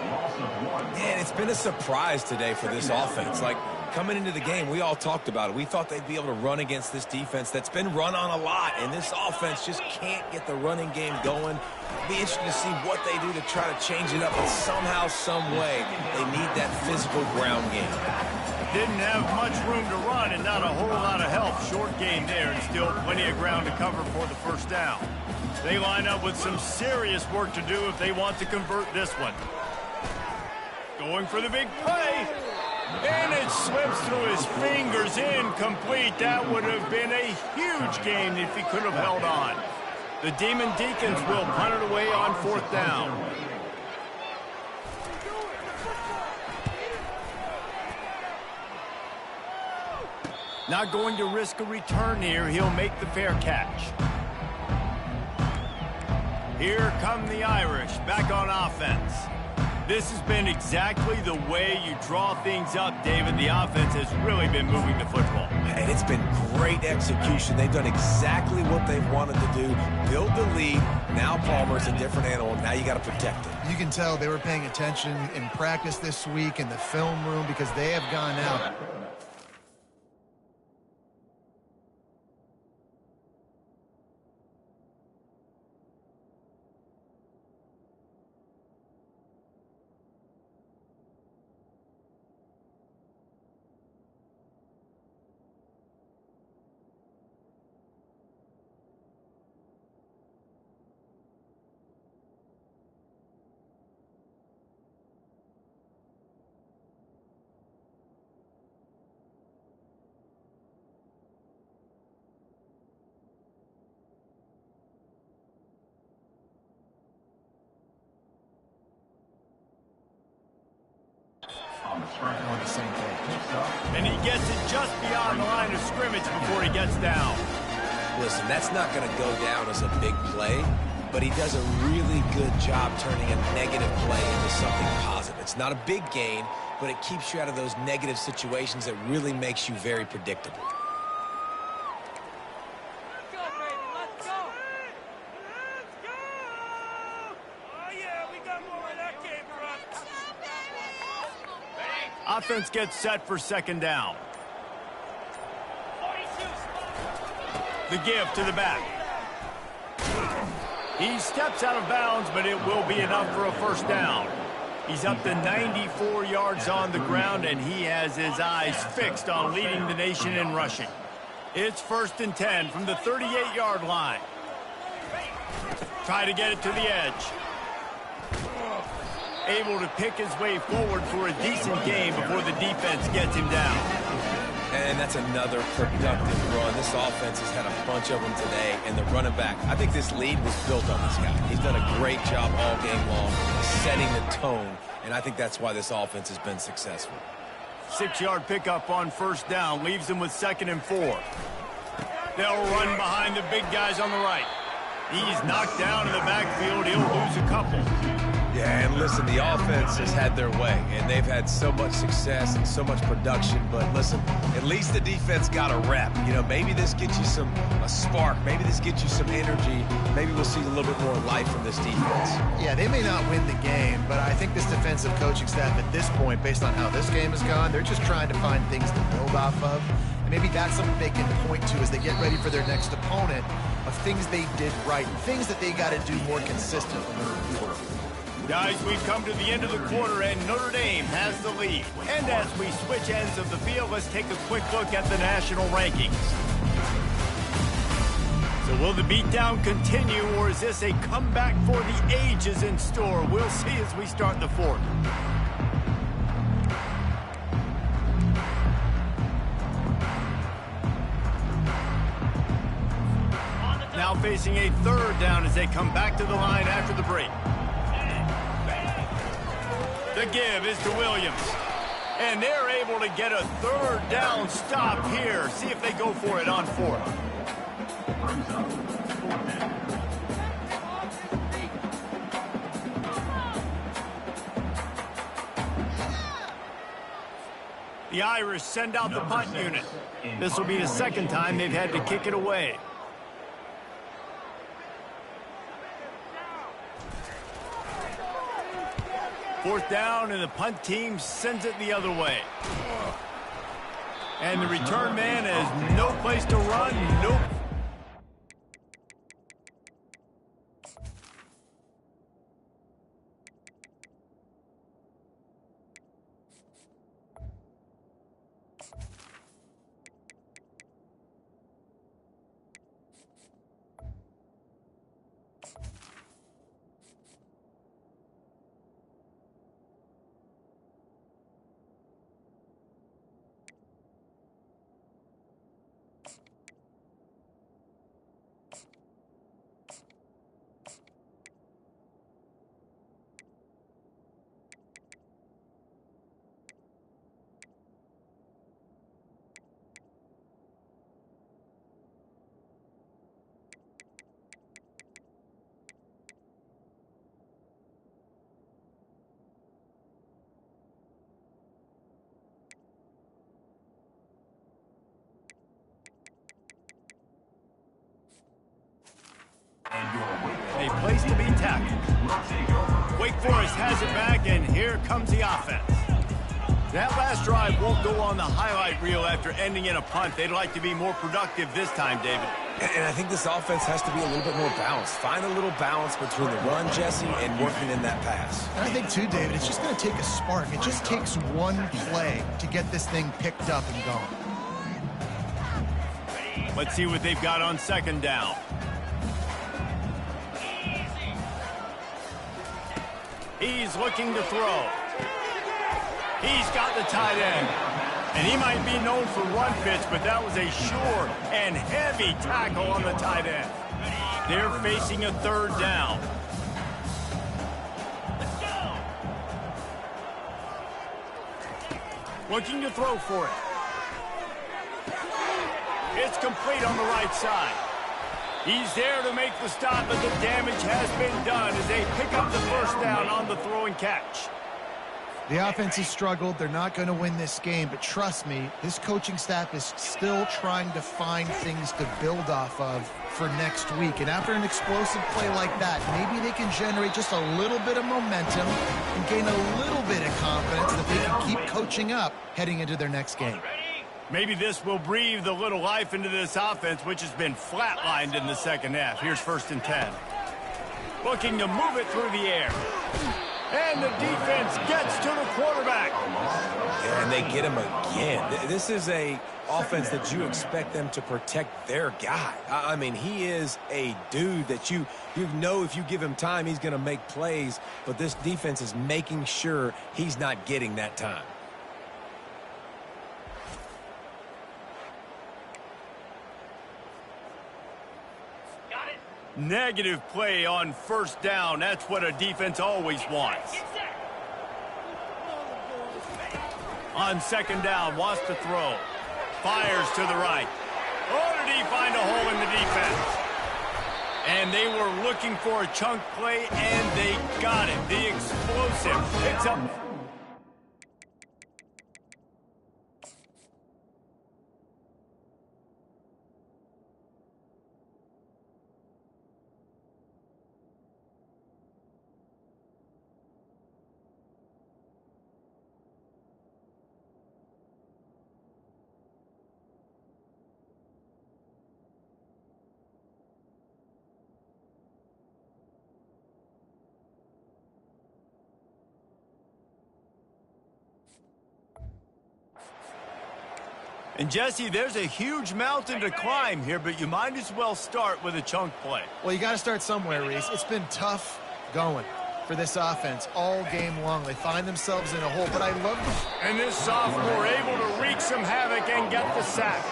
Man, it's been a surprise today for this offense. Like, coming into the game, we all talked about it. We thought they'd be able to run against this defense that's been run on a lot, and this offense just can't get the running game going. It'll be interesting to see what they do to try to change it up, but somehow, some way, they need that physical ground game. Didn't have much room to run and not a whole lot of help. Short gain there and still plenty of ground to cover for the first down. They line up with some serious work to do if they want to convert this one. Going for the big play. And it slips through his fingers, incomplete. That would have been a huge gain if he could have held on. The Demon Deacons will punt it away on 4th down. Not going to risk a return here. He'll make the fair catch. Here come the Irish back on offense. This has been exactly the way you draw things up, David. The offense has really been moving the football. And it's been great execution. They've done exactly what they've wanted to do. Build the lead. Now Palmer's a different animal. Now you got to protect it. You can tell they were paying attention in practice this week in the film room because they have gone out. On the same page. And he gets it just beyond the line of scrimmage before he gets down. Listen, that's not going to go down as a big play, but he does a really good job turning a negative play into something positive. It's not a big gain, but it keeps you out of those negative situations that really makes you very predictable. Offense gets set for 2nd down. The give to the back. He steps out of bounds, but it will be enough for a 1st down. He's up to 94 yards on the ground, and he has his eyes fixed on leading the nation in rushing. It's 1st and 10 from the 38-yard line. Try to get it to the edge. Able to pick his way forward for a decent game before the defense gets him down. And that's another productive run. This offense has had a bunch of them today, and the running back, I think this lead was built on this guy. He's done a great job all game long setting the tone, and I think that's why this offense has been successful. 6-yard pickup on 1st down leaves them with 2nd and 4. They'll run behind the big guys on the right. He's knocked down in the backfield. He'll lose a couple. Yeah, and listen, the offense has had their way, and they've had so much success and so much production. But listen, at least the defense got a rep. You know, maybe this gets you a spark. Maybe this gets you some energy. Maybe we'll see a little bit more life from this defense. Yeah, they may not win the game, but I think this defensive coaching staff at this point, based on how this game has gone, they're just trying to find things to build off of. And maybe that's something they can point to as they get ready for their next opponent of things they did right, things that they got to do more consistently moving forward. Guys, we've come to the end of the quarter, and Notre Dame has the lead. And as we switch ends of the field, let's take a quick look at the national rankings. So will the beatdown continue, or is this a comeback for the ages in store? We'll see as we start the 4th. Now facing a 3rd down as they come back to the line after the break. The give is to Williams. And they're able to get a 3rd down stop here. See if they go for it on 4th. The Irish send out the punt unit. This will be the 2nd time they've had to kick it away. Fourth down, and the punt team sends it the other way. And the return man has no place to run, nope. a place to be tackled. Wake Forest has it back, and here comes the offense. That last drive won't go on the highlight reel after ending in a punt. They'd like to be more productive this time, David. And I think this offense has to be a little bit more balanced. Find a little balance between the run, Jesse, and working in that pass. And I think, too, David, it's just going to take a spark. It just takes one play to get this thing picked up and going. Let's see what they've got on second down. He's looking to throw. He's got the tight end. And he might be known for run fits, but that was a sure and heavy tackle on the tight end. They're facing a third down. Looking to throw for it. It's complete on the right side. He's there to make the stop, but the damage has been done as they pick up the first down on the throw and catch. The offense has struggled. They're not going to win this game, but trust me, this coaching staff is still trying to find things to build off of for next week. And after an explosive play like that, maybe they can generate just a little bit of momentum and gain a little bit of confidence that they can keep coaching up heading into their next game. Maybe this will breathe a little life into this offense, which has been flatlined in the second half. Here's 1st and 10. Looking to move it through the air. And the defense gets to the quarterback. Yeah, and they get him again. This is a offense that you expect them to protect their guy. I mean, he is a dude that you know if you give him time, he's going to make plays. But this defense is making sure he's not getting that time. Negative play on first down. That's what a defense always wants. On second down, wants to throw. Fires to the right. Oh, did he find a hole in the defense? And they were looking for a chunk play, and they got it. The explosive picks up. And, Jesse, there's a huge mountain to climb here, but you might as well start with a chunk play. Well, you got to start somewhere, Reese. It's been tough going for this offense all game long. They find themselves in a hole, but I love the... And this sophomore able to wreak some havoc and get the sack.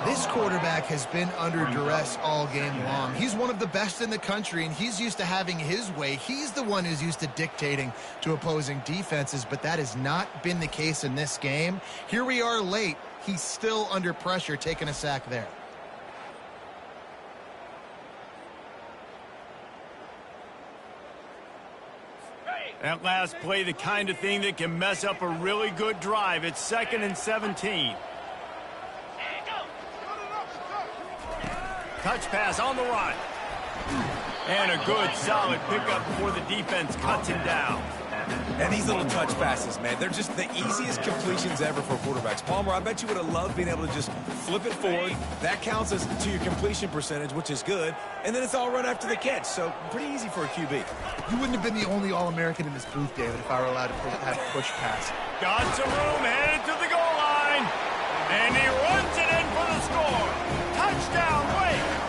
This quarterback has been under duress all game long. He's one of the best in the country, and he's used to having his way. He's the one who's used to dictating to opposing defenses, but that has not been the case in this game. Here we are late. He's still under pressure, taking a sack there. That last play, the kind of thing that can mess up a really good drive. It's 2nd and 17. Touch pass on the run. And a good, solid pickup before the defense cuts him down. And these little touch passes, man, they're just the easiest completions ever for quarterbacks. Palmer, I bet you would have loved being able to just flip it forward. That counts as to your completion percentage, which is good. And then it's all run after the catch, so pretty easy for a QB. You wouldn't have been the only All-American in this booth, David, if I were allowed to have a push pass. Got some room, headed to the goal line. And he runs it in for the score. Touchdown, Wake.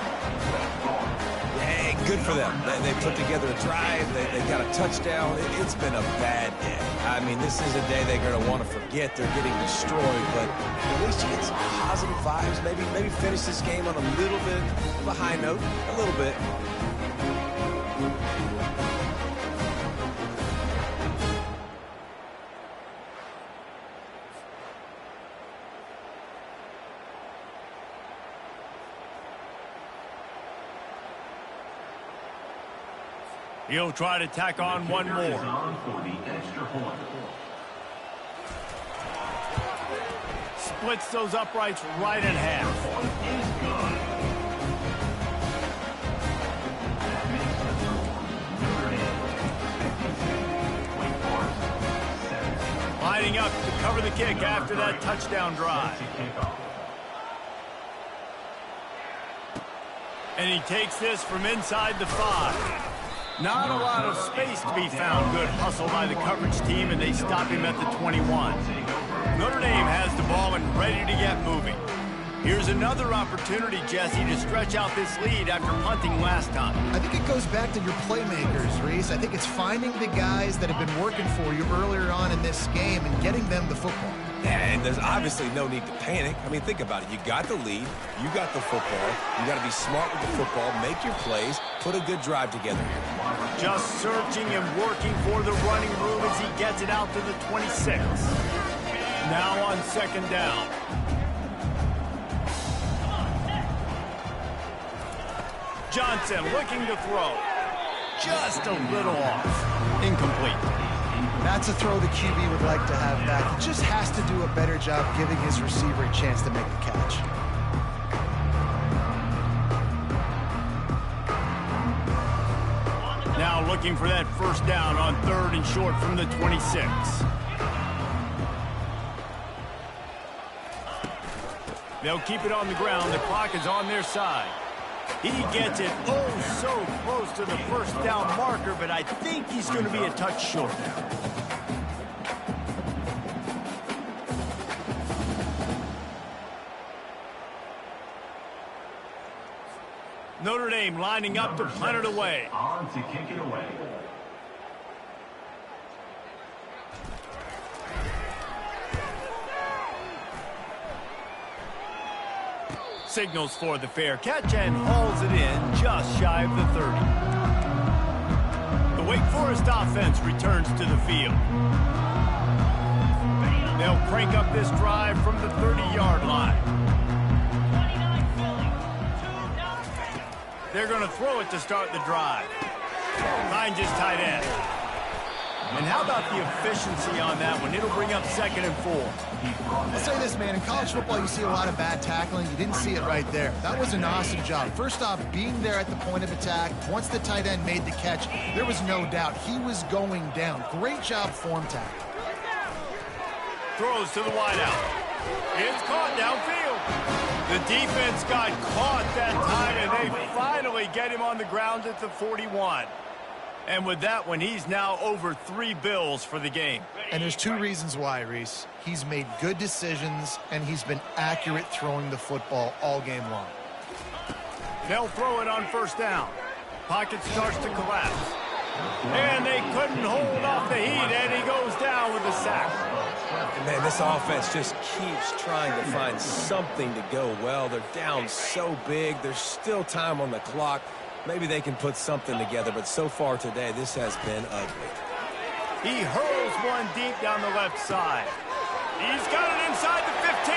Hey, good for them. They put together a drive. They got a touchdown. It's been a bad day. I mean, this is a day they're going to want to forget. They're getting destroyed, but at least you get some positive vibes. Maybe finish this game on a little bit of a high note. A little bit. He'll try to tack on one more. Splits those uprights right in half. kick after that touchdown drive. And he takes this from inside the 5. Not a lot of space to be found. Good hustle by the coverage team, and they stop him at the 21. Notre Dame has the ball and ready to get moving. Here's another opportunity, Jesse, to stretch out this lead after punting last time. I think it goes back to your playmakers, Reese. I think it's finding the guys that have been working for you earlier on in this game and getting them the football. And there's obviously no need to panic. I mean, think about it. You got the lead. You got the football. You got to be smart with the football, make your plays, put a good drive together here. Just searching and working for the running room as he gets it out to the 26. Now on second down. Johnson looking to throw. Just a little off. Incomplete. That's a throw the QB would like to have back. He just has to do a better job giving his receiver a chance to make the catch. Now looking for that first down on 3rd and short from the 26. They'll keep it on the ground. The clock is on their side. He gets it oh so close to the first down marker, but I think he's going to be a touch short. Notre Dame lining up to punt it away. On to kick it away. Signals for the fair catch and hauls it in just shy of the 30. The Wake Forest offense returns to the field. They'll crank up this drive from the 30-yard line. They're going to throw it to start the drive. Finds his tight end. And how about the efficiency on that one? It'll bring up 2nd and 4. I'll say this, man. In college football, you see a lot of bad tackling. You didn't see it right there. That was an awesome job. First off, being there at the point of attack. Once the tight end made the catch, there was no doubt he was going down. Great job form tackle. Throws to the wideout. It's caught downfield. The defense got caught that time, and they finally get him on the ground at the 41. And with that one, he's now over 3 bills for the game. And there's 2 reasons why, Reese. He's made good decisions, and he's been accurate throwing the football all game long. They'll throw it on first down. Pocket starts to collapse. And they couldn't hold off the heat, and he goes down with a sack. And man, this offense just keeps trying to find something to go well. They're down so big. There's still time on the clock. Maybe they can put something together, but so far today, this has been ugly. He hurls one deep down the left side. He's got it inside the 15.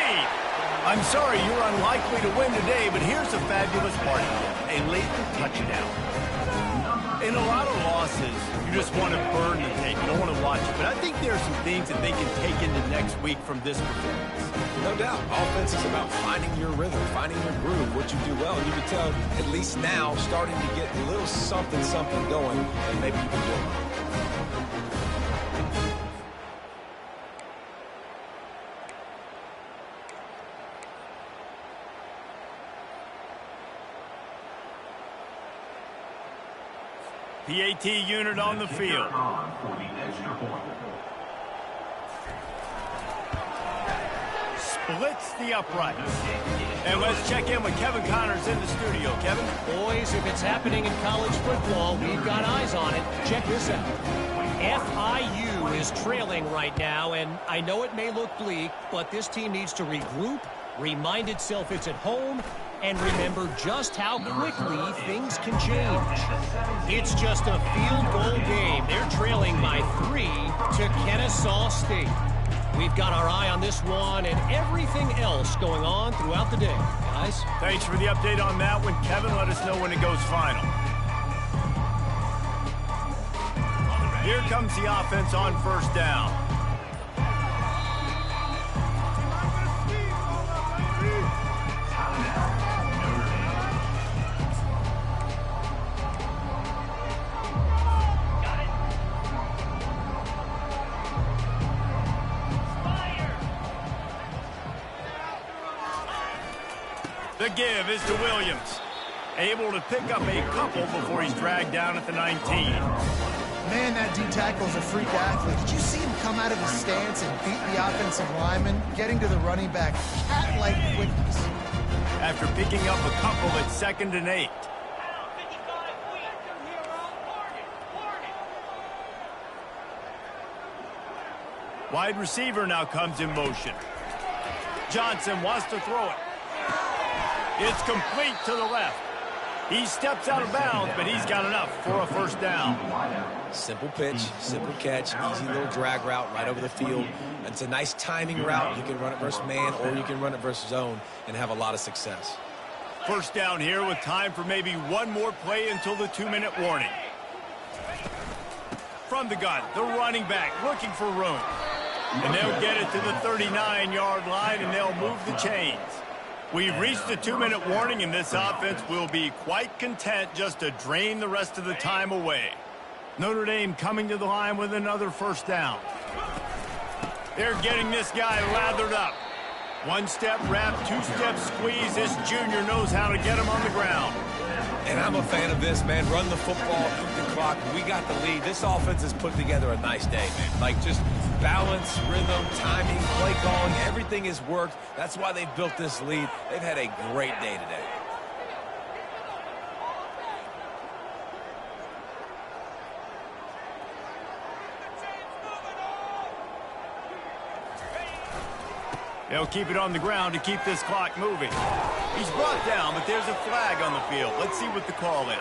I'm sorry you're unlikely to win today, but here's a fabulous part of it. A late touchdown. In a lot of losses, you just want to burn the tape. You don't want to watch it. But I think there are some things that they can take into next week from this performance. No doubt. Offense is about finding your rhythm, finding your groove, what you do well. And you can tell, at least now, starting to get a little something going, and maybe you can do it. PAT unit on the field. On for the extra point. Splits the uprights. And let's check in with Kevin Connors in the studio. Kevin? Boys, if it's happening in college football, we've got eyes on it. Check this out. FIU is trailing right now, and I know it may look bleak, but this team needs to regroup, remind itself it's at home, and remember just how quickly things can change. It's just a field goal game. They're trailing by 3 to Kennesaw State. We've got our eye on this one and everything else going on throughout the day. Guys? Thanks for the update on that one. Kevin, let us know when it goes final. Here comes the offense on first down. The give is to Williams. Able to pick up a couple before he's dragged down at the 19. Man, that D-tackle is a freak athlete. Did you see him come out of his stance and beat the offensive lineman, getting to the running back, cat-like quickness? After picking up a couple at 2nd and 8. Wide receiver now comes in motion. Johnson wants to throw it. It's complete to the left. He steps out of bounds, but he's got enough for a first down. Simple pitch, simple catch, easy little drag route right over the field. It's a nice timing route. You can run it versus man or you can run it versus zone and have a lot of success. First down here with time for maybe one more play until the 2-minute warning. From the gun, the running back looking for room. And they'll get it to the 39-yard line, and they'll move the chains. We've reached the 2-minute warning, and this offense will be quite content just to drain the rest of the time away. Notre Dame coming to the line with another first down. They're getting this guy lathered up. One-step wrap, two-step squeeze. This junior knows how to get him on the ground. And I'm a fan of this, man. Run the football, keep the clock. We got the lead. This offense has put together a nice day, man. Like, just balance, rhythm, timing, play calling, everything has worked. That's why they've built this lead. They've had a great day today. They'll keep it on the ground to keep this clock moving. He's brought down, but there's a flag on the field. Let's see what the call is.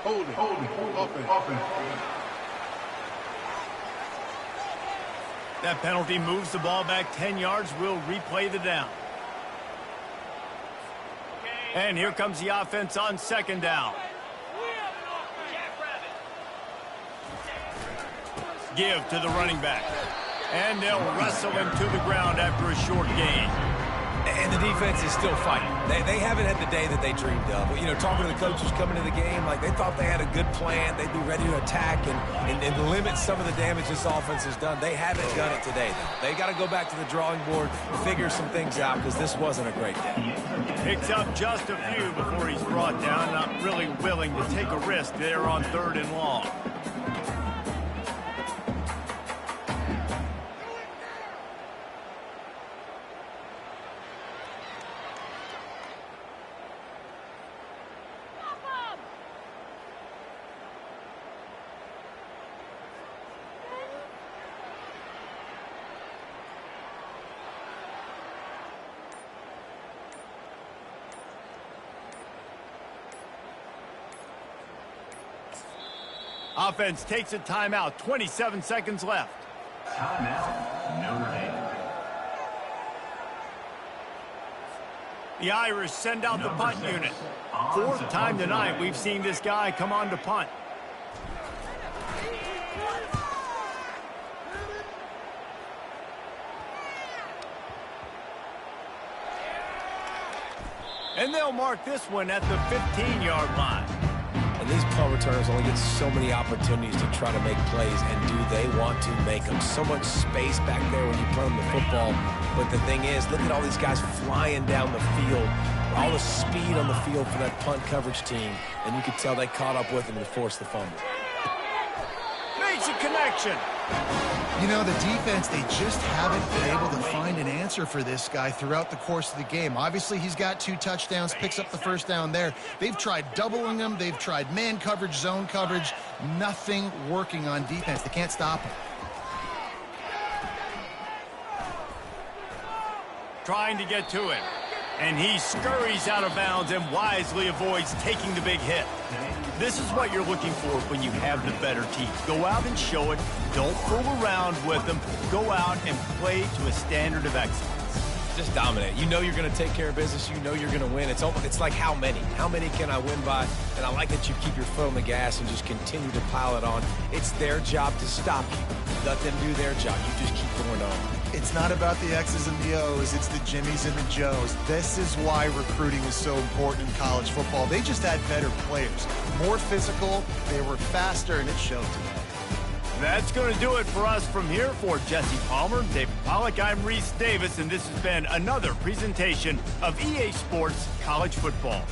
Hold it. That penalty moves the ball back 10 yards. We'll replay the down. And here comes the offense on 2nd down. Give to the running back. And they'll wrestle him to the ground after a short gain. And the defense is still fighting. They haven't had the day that they dreamed of. You know, talking to the coaches coming to the game, like they thought they had a good plan. They'd be ready to attack and limit some of the damage this offense has done. They haven't done it today, though. They got to go back to the drawing board and figure some things out because this wasn't a great day. Picks up just a few before he's brought down. Not really willing to take a risk there on 3rd and long. Offense takes a timeout. 27 seconds left. Timeout, Notre Dame. The Irish send out the punt unit. 4th time tonight we've seen this guy come on to punt. And they'll mark this one at the 15-yard line. And these punt returners only get so many opportunities to try to make plays, and do they want to make them? So much space back there when you play them the football. But the thing is, look at all these guys flying down the field. All the speed on the field for that punt coverage team. And you could tell they caught up with them to force the fumble. Makes a connection. You know, the defense, they just haven't been able to find an answer for this guy throughout the course of the game. Obviously, he's got 2 touchdowns, picks up the first down there. They've tried doubling him. They've tried man coverage, zone coverage. Nothing working on defense. They can't stop him. Trying to get to it. And he scurries out of bounds and wisely avoids taking the big hit. This is what you're looking for when you have the better team. Go out and show it. Don't fool around with them. Go out and play to a standard of excellence. Just dominate. You know you're going to take care of business. You know you're going to win. It's like how many? How many can I win by? And I like that you keep your foot on the gas and just continue to pile it on. It's their job to stop you. Let them do their job. You just keep going on. It's not about the X's and the O's. It's the Jimmies and the Joes. This is why recruiting is so important in college football. They just had better players. More physical. They were faster, and it showed today. That's going to do it for us from here. For Jesse Palmer, David Pollack, I'm Reese Davis, and this has been another presentation of EA Sports College Football.